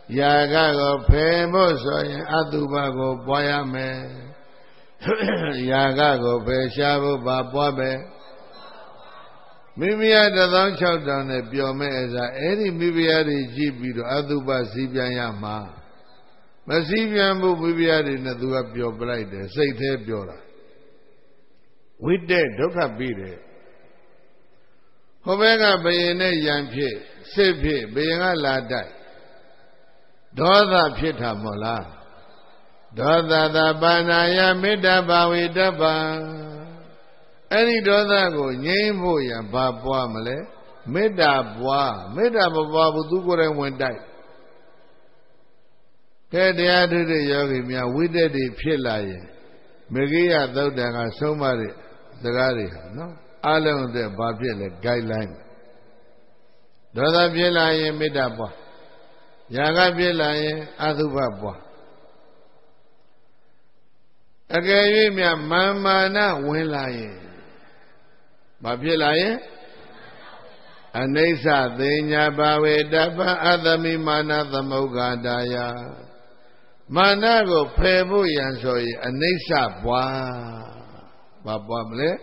Yagago Peboso, Adubago Boyame. Yagago Peshabu Bababe. Maybe I don't shout down a biome as any maybe I GB to Aduba Sibiayama. Masibiambu Bibiad in the Dua Bio Bride, say te Biora. We did, Doka beat it. Homega Bayene Yampi, Sepi, Bayanga Ladai. Doda Pita Mola. Doda the Banaya Midaba Widaba. Any doda go, Yambo ya Babwa Male, Midabwa, Midabwa Budukure went die. Kedia did the Yogi, we did the Pilaye. Megia though there are so many, the Gariha, no? Along the Babila guideline. Doda Pilaye Midabwa. Yaga Pilaye Adubabwa. Again, me a mamma na Wilaye. Babilaye Anesa Denya Bawe Daba Adami Mana the Mogadaya Manago Pebu Yansoi Anesa Bwa Babamle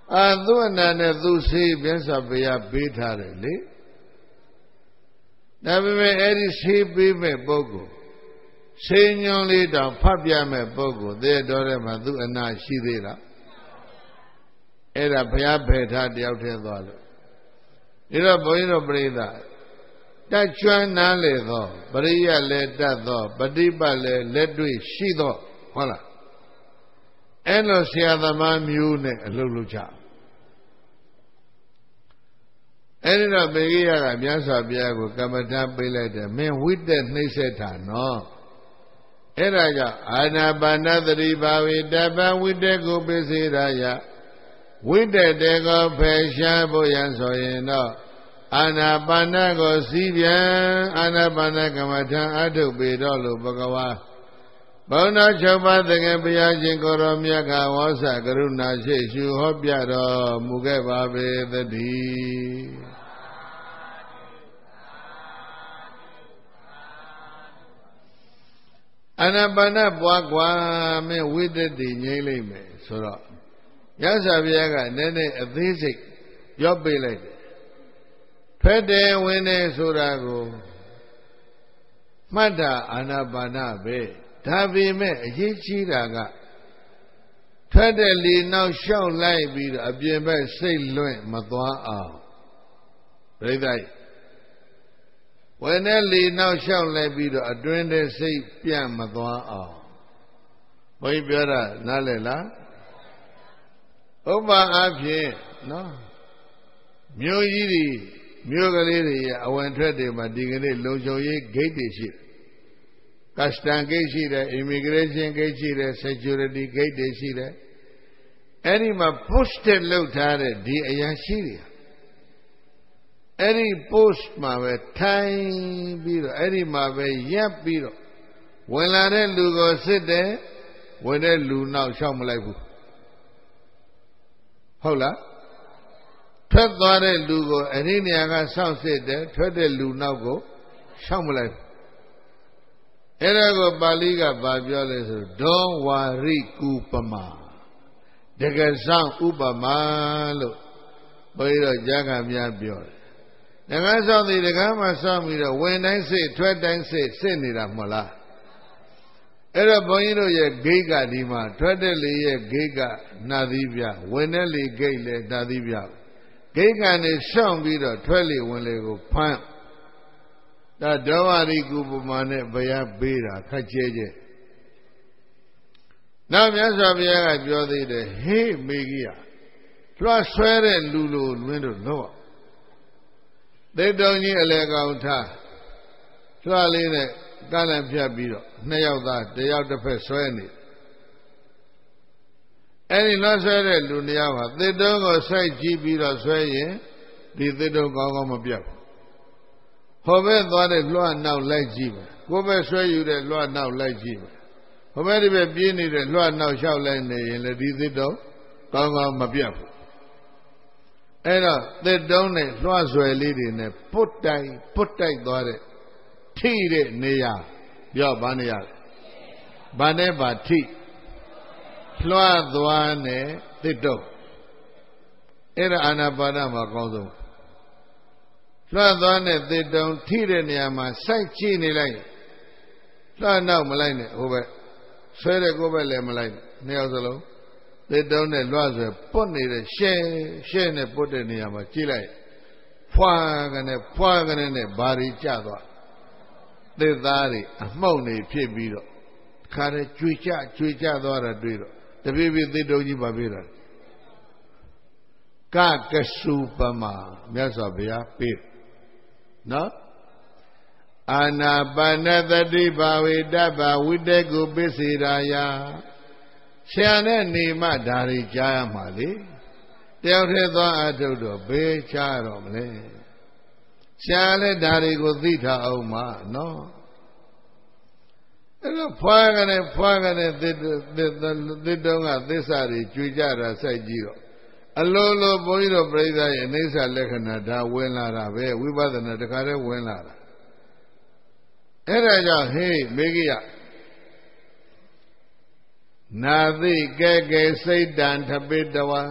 Aduanana Dusi Bensabia Bitareli Navime Edisi Bime Bogo Senyonly down Papiame Bogo, their daughter Madu and I Shidera. Era Paya Peta the outer. Era Boino Breda. That Chuan Nale though, Baria let that though, Badiba let do it, she though, hola. Eno Siada Mamune, Lulucha. Enina Begia, Miasa Biago, Kamata Beleta, men with that Niseta, no. Eraja, Anabanadri Bawi Daba with the Gubiziraya. With the Dego Pesha Boyansoyeno, Anabanago Sibian, Anabanakamata, Adu Bidolo Bagawa. Bona Choba the Gambia Jinkoromyaka was a Garuna Shu Hobiado, Mugebabe the D. Anabana Bwagwa me with the Nyele me, Sura. Yasabiaga, Nene, a basic, your billet. Pede Wene Surago Mada Anabana Be, Tavi me, Yichiraga. Tadeli now shall lie be a Biembe say Luin Matua. Redai. When Ellie now shall lie be a duende say Piam Matua. Boy Biara Nalela. Oba Abye, no. Myoyiri, Myogaliri, I went to my dignity, Lojoye, gate ship. Castan gate immigration gate security gate shire. Any ma posted low tare, di Ayashiria. Any post ma time biro, any ma yap biro. When I Lugo sit there, when I Lu now Shamalaibu. Hola. Third Lugo, and in Yaga sound said that, third Lu now go, Shamalai. Erago Baliga Babiola, don't worry, Kupama. They can sound Upama, Boyro Jagamia Biol. And I saw the Gama sound me when I say, 12 times say, send it up Mola. Era Boino ye Giga Dima, Tradeli ye Giga Nadivia, Weneli Gale Nadivia. Giga and his son be the 12 when they go pump. That Dawari Gubumane Baya Bira, Kacheje. Now, Yasabiaga Jodi, the Hey Megia. Plus, swear and Lulu, window, no. They don't need a leg out. Swallowing it, Galan Piabiro, Nail that, they out the first swearing. Any Nazareth Luniava, they don't go say Gibira swaying, they don't go on a bill. However, thought it Lord now like Jiva. Go back, show you that Lord now like Jiva. However, if you need a Lord now shall lend the Lady Dog, go on my bill. And they don't let Lord's way leading a put tight, got it. Tea it near your banya. Baneba tea. Flood the one, the dog. Era Anabanama goes. Flood the one, they don't tea it near my sight chini line. Flood now, Malina, over. Swear go by Lemaline, near the low. They don't let Lord's pony the share and put it near my chile. Fog and a body chadwa. They daddy, a money pibiro. Carry chucha, dora diro. The baby they don't give a beer. Kakasupama, Mesabia, pit. No? Anabana diba with daba with the go busy raya. Shana Nima Dari Jayamali. Tell her the Adodo, Bay Charomle. Shale Dari Gozita Oma, no. And a Pagane, they don't have this Ari, Jujara, say Giro. A lolo boiro breda and Nisa Lekanada, Wenlara, we bought the Natakare Wenlara. Eraja, hey, Megia. Nadi Gege Satan Tabidawa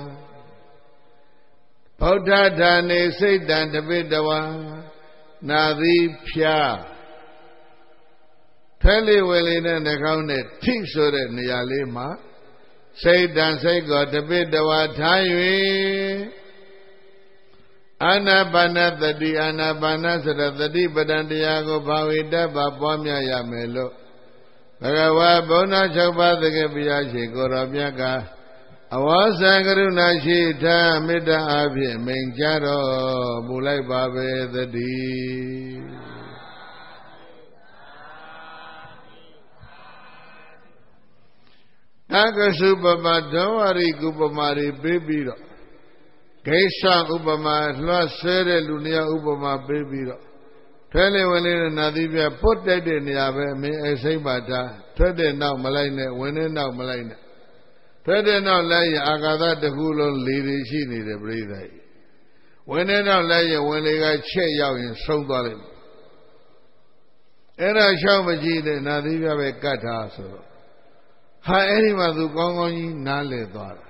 Pota Dane Satan Tabidawa Nadi Pia Tele Welling and the county Tiso de Nialima Satan say God Tabidawa Taiwe Anabana the Di Anabana the Di Badandiago Pawida Babamia Yamelo Bhagava Bona Chakpa the Biashi Gorabyaga Awasangaruna Shita Mida Abhi Menjaro Mulai Babe the D. Nakasupama Dawari Gupamari Bibiro Kesha Upama Lasere Lunia Upama Bibiro. Tele when Nadivia put that in Yave, me a sabata, Tede now Malina, when in now Malina. Tede now lay Agada the Hulon lady, she need a breather. When in now lay when they got Che out in Sondalim. And I shall be Nadivia Kata. Ha anyone who gone on Nale Dora.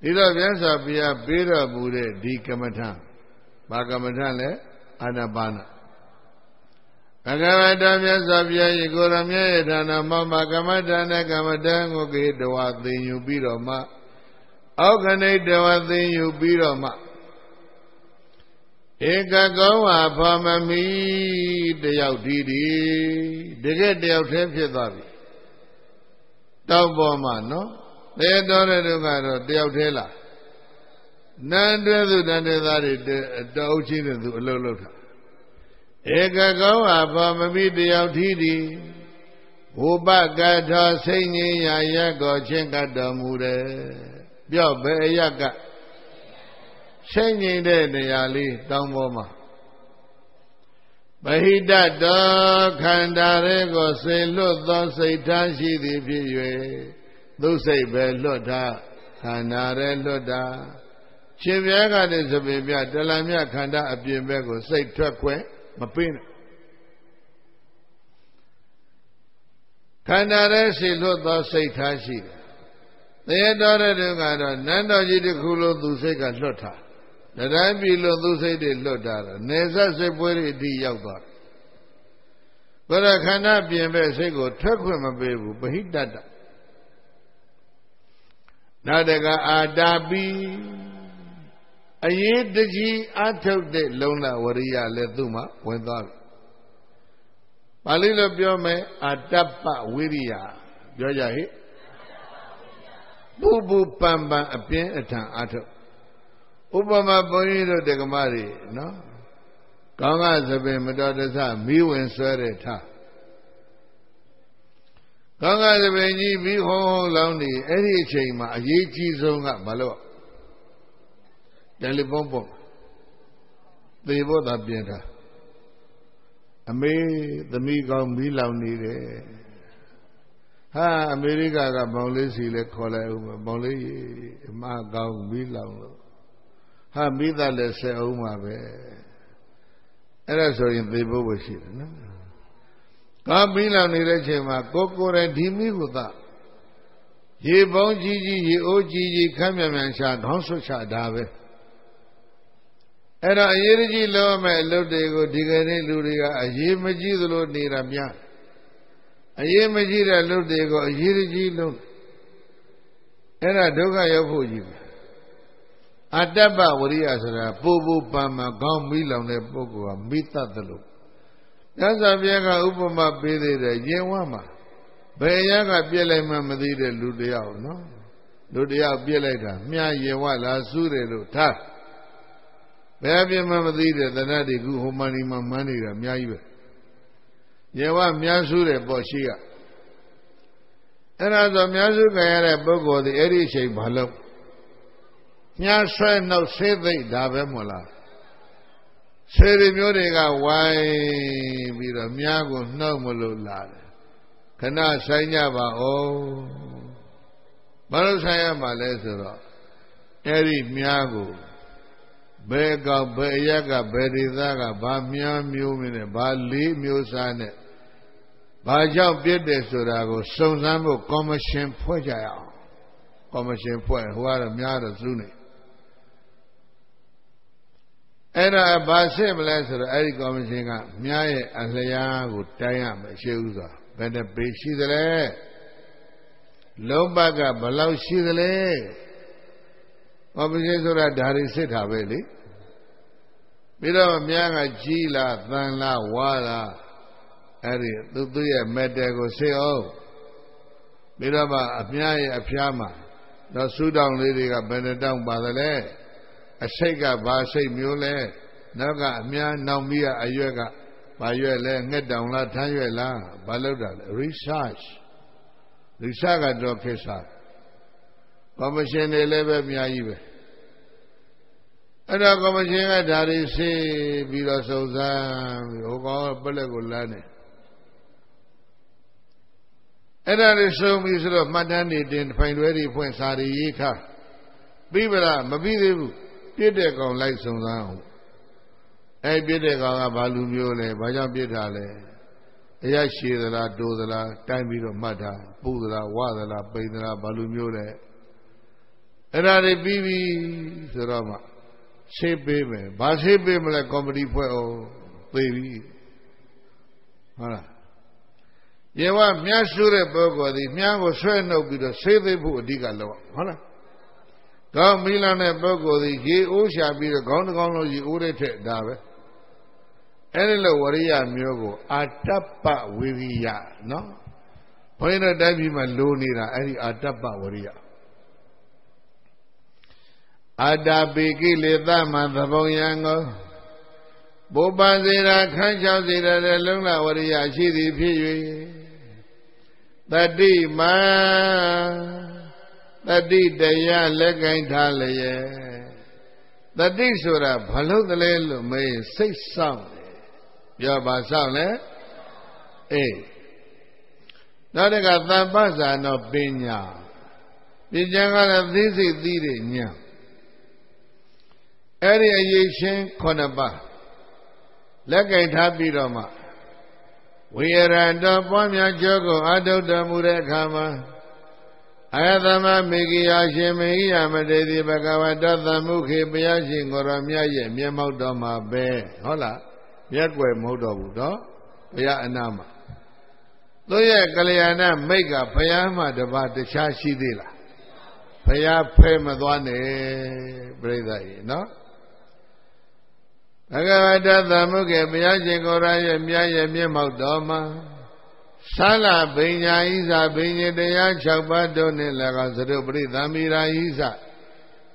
Ida Vyasa Pia Bira Bude, D. Kamatan. Bakamatane, Anabana. Agamada Zavia, Goramia, Dana Mama Gamadana Gamadan, okay, the what thing you beat on ma. How can they do what thing you beat on ma? Eka go up on me, the outdidi, they get the outempiadavi. Tauboma, no? They don't know the outela. None other than the Ochin to Lolota. Eka go up on me, the outdidi. Uba gata singing Yago Chenka Damure. Biobe Yaga. Singing there, the Ali, Tamboma. But he died, dog, Kandarego, say, look, those say, Tanshi, the Pue, those say, Belota, Kandare, Loda. Chiviaga is a baby, Delamia, Kanda, Abiembego, say, Turque, Mapina. Kandare, say, look, those say, Tanshi. They had daughter, Nanda Jidikulo, those say, Lota. The Rambi Lodu say they Lodara. Neza se puede di Yauba. But I cannot be a Mesego, Turkwema Bebu, but he did that. Nadaga Adabi. A year the G, I told the Lona Waria Leduma went on. Palilo Biome, Adapa Wiria. Jojahi. Bubu Pamba, a pin at an ato. Upama Bonito de Gamari, no? Ganga Sabi Madadasa, Miwin Swereta. Ganga Sabi, be home lonely, any chamber, a ye cheese on Malo. Telebombo. They both are better. A me, the me gone be lonely. Ha, America got Molly, let call it Molly, my gone be lonely. Ha, me that let's say, oh my bed. And that's all in the book. God be lonely, Rechema, Coco and Dimi with that. Ye bon Gigi, ye o Gigi, come and shot, Honso shot Dave. And a Yerigi low man, low they go digging Luria, a ye maji the Lord near Ramya. A ye maji, low they go, a Yerigi low. And a doga yofuji. Adaba Wariasara, Pubu Pama, Gom Milam, the Pogo, Mita the loop. That's a Viaga Upama Bede, Yewama. Bayaga Bielema Madide Ludiao, no? Ludia Bieleta, Mia Yewala, Sure Luta. Baby Mamadide, the Nadi Gu Homani Mamani, Mia. Yewa Miasure Boshia. And as a Miazuka had a bogo, the Eri shape Halo. Nya swe no se thai da be mo la se de myo de ka wai pi do mya ko hnau mo lo la de khana sai nya ba o ba lo sai ya ma le so do eri mya ko be ka be ya ka be ri tha ka ba mya myo mi ne ba le myo sa ne ba jaw piet de so da ko suံစမ်းဖို့ commission ဖွဲ့ကြရအောင် commission ဖွဲ့ဟိုကတော့များတော့စုနေအဲ့ဒါဘာဖြစ်မလဲဆိုတော့အဲ့ဒီကော်မရှင်ကမြားရဲ့အလျားကိုတိုင်းရမယ်ရှိဥစွာဘယ်နဲ့ပေးရှိသလဲလုံးပတ်ကဘယ်လောက်ရှိသလဲကော်မရှင်ဆိုတာဒါတွေစစ်တာပဲလေပြီးတော့မြားကကြီးလားသန်လားဝါလားအဲ့ဒီသူ့ရဲ့မက်တယ်ကိုစစ်အောင်ပြီးတော့မှအမြားရဲ့အဖျားမှာတော့စူးတောင်းလေးတွေကဘယ်နဲ့တောင်းပါသလဲအစိတ်ကဘာစိတ်မျိုးလဲနောက်ကအများနောက်မီးကအရွက်ကဘာရွက်လဲငှက်တောင်လားထမ်းရွက်လားဘာလို့တာလဲ research ကတော့ခေတ်စားကော်မရှင်တွေလည်းပဲအများကြီးပဲအဲ့တော့ကော်မရှင်ကဒါတွေရှင်းပြီးတော့စုံစမ်းပြီးဟိုကောင်ပလက်ကိုလမ်းနေအဲ့ဒါတွေစုံပြီးဆိုတော့မှတ်တမ်းတွေတင်ဖိုင်တွဲတွေဖွင့်စာတွေရေးထားပြီးပါလားမပြီးသေးဘူးပြစ်တဲ့ကောင်လိုက်စုံစမ်းအောင်အဲ့ပြစ်တဲ့ကောင်ကဘာလူမျိုးလဲဘာကြောင့်ပြစ်တာလဲအရရှိသလားတိုးသလားတိုင်းပြီးတော့မှတ်တာပူသလားဝသလားပိန်သလားဘာလူမျိုးလဲအဲ့ဒါတွေပြီးပြီဆိုတော့မှရှင်းပေးမယ်ဘာရှင်းပေးမလဲကော်မတီဖွဲ့အောင်သိပြီဟုတ်လားယေဝမြတ်ရှုတဲ့ပုဂ္ဂိုလ်သည်မြတ်ကိုဆွဲနှုတ်ပြီးတော့ဆေးသိဖို့အဓိကလောက်ဟုတ်လားကောင်းမီးလာတဲ့ပုဂ္ဂိုလ်သည်ရေအိုးရှာပြီးတော့ခေါင်းတစ်ခေါင်းလုံးရေအိုးတဲ့ထက်ဒါပဲအဲ့ဒီလိုဝရိယမျိုးကိုအာတပ္ပဝိရိယနော်ဘုန်းကြီးတို့တိုင်းပြည်မှာလိုနေတာအဲ့ဒီအာတပ္ပဝရိယအာတာပိကိလေသမသဘုံယံကိုဘုပ္ပစေရာခန်းချောက်စေရတဲ့လုံလဝရိယရှိသည်ဖြစ်၍တတိမတတိတရားလက်ကင်ထားလျက်တတိဆိုတာဘာလို့တလဲလို့မေးစိတ်ဆောင်တယ်ပြောပါဆောင်လဲအေးနောက်တကသဗ္ဗဇာနောပညာပညာကလည်းသိစိတ်သိတဲ့ဉာဏ်အဲ့ဒီအရေးချင်း9ပါးလက်ကင်ထားပြီးတော့မှဝိရတောပွားများကြောကိုအာထုတော်မူတဲ့အခါမှာအယသမမေဂိယရှင်မေဂိယမတေတိဘဂဝတောသမုခေဘုရားရှင်ကိုရောမြတ်ရဲ့မျက်မှောက်တော်မှာပဲဟုတ်လားမျက်ွယ်မဟုတ်တော့ဘူးတော့ဘုရားအနာမှာသူရဲ့ကလျာဏမိတ်ကဘုရားမှတပါးတခြားရှိသေးလားဘုရားဖဲမသွားနဲ့ပြိဿကြီးနော်ဘဂဝတောသမုခေဘုရားရှင်ကိုရောရဲ့မြတ်ရဲ့မျက်မှောက်တော်မှာသာလဘိညာဣဇဘိညတရား6ပါးတို့နဲ့၎င်းသရုပ်ပရိသမိရာဣဇ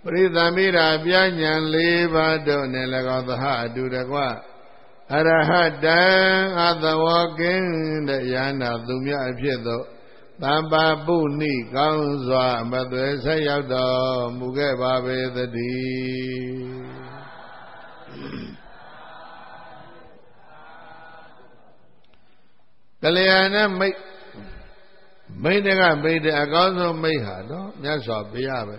ပရိသမိရာပြဉ္ဉံ4ပါးတို့နဲ့၎င်းသဟအတူတကွ Arahatan Atawakin Yana Dumya Piedo Tamba Buni Kaunzwa Madwe Sayado Muge Babe the D Kalyana made a gozo meha, no? Yasa Piabe.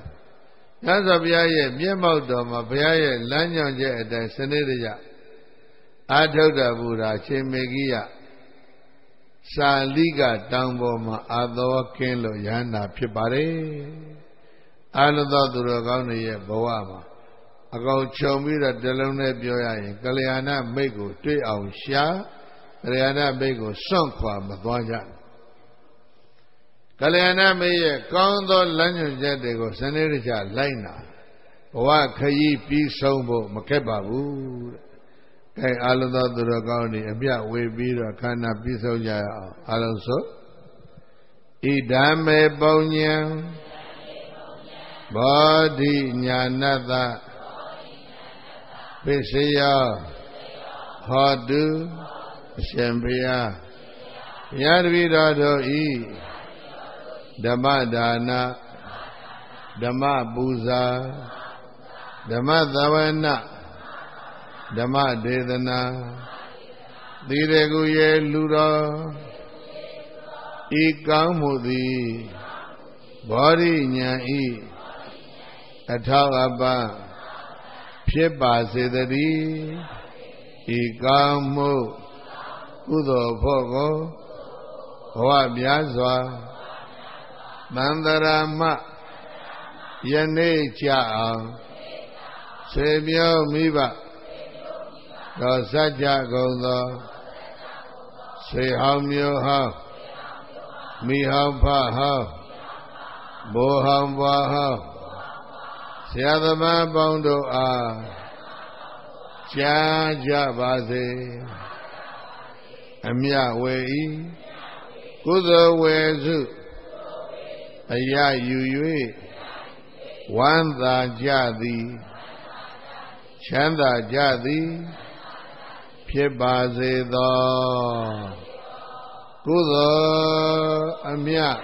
Yasa Piaye, Miamodoma, Piaye, Lanyon, the Seneria. Adoda Buddha, Chemegia. Saliga Damboma, Ado Kenlo, Yana, Pipare. Another Duragani, Boama. I go Chomira, Delone Bioya, Kalyana, Mego, 3 hours, Sha. Riana Bego, Sonkwa, Madwaja. Kalyana Meye, Kondo Lanyon Jadego, Sanericha, Laina. Wa Kayi, Pisombo, Makebabu. Kay Alada Duragani, Abia, Webira, Kana Pisoja, Alonso. Idame Bonya. Body Nyanada. Pisaya. Hadu. Shambia Yadvidado E Dhamma Dana Dhamma Buza Dhamma Davana Dhamma Dedana Direguye Lura E Kamudi Bari Nya E Atawaba Pipa Sedari E Kamu Kudo Pogo Hoa Biazwa Mandarama Yane Cha Sebio Miba Dosaja Gondo Seham Ha Miham Ha Boham Ha Siadama Bondo Cha Baze Amya Wei Kudo Wezu Aya Yuyue Wanda Jadi Chanda Jadi Pyebaze Do Kudo Amya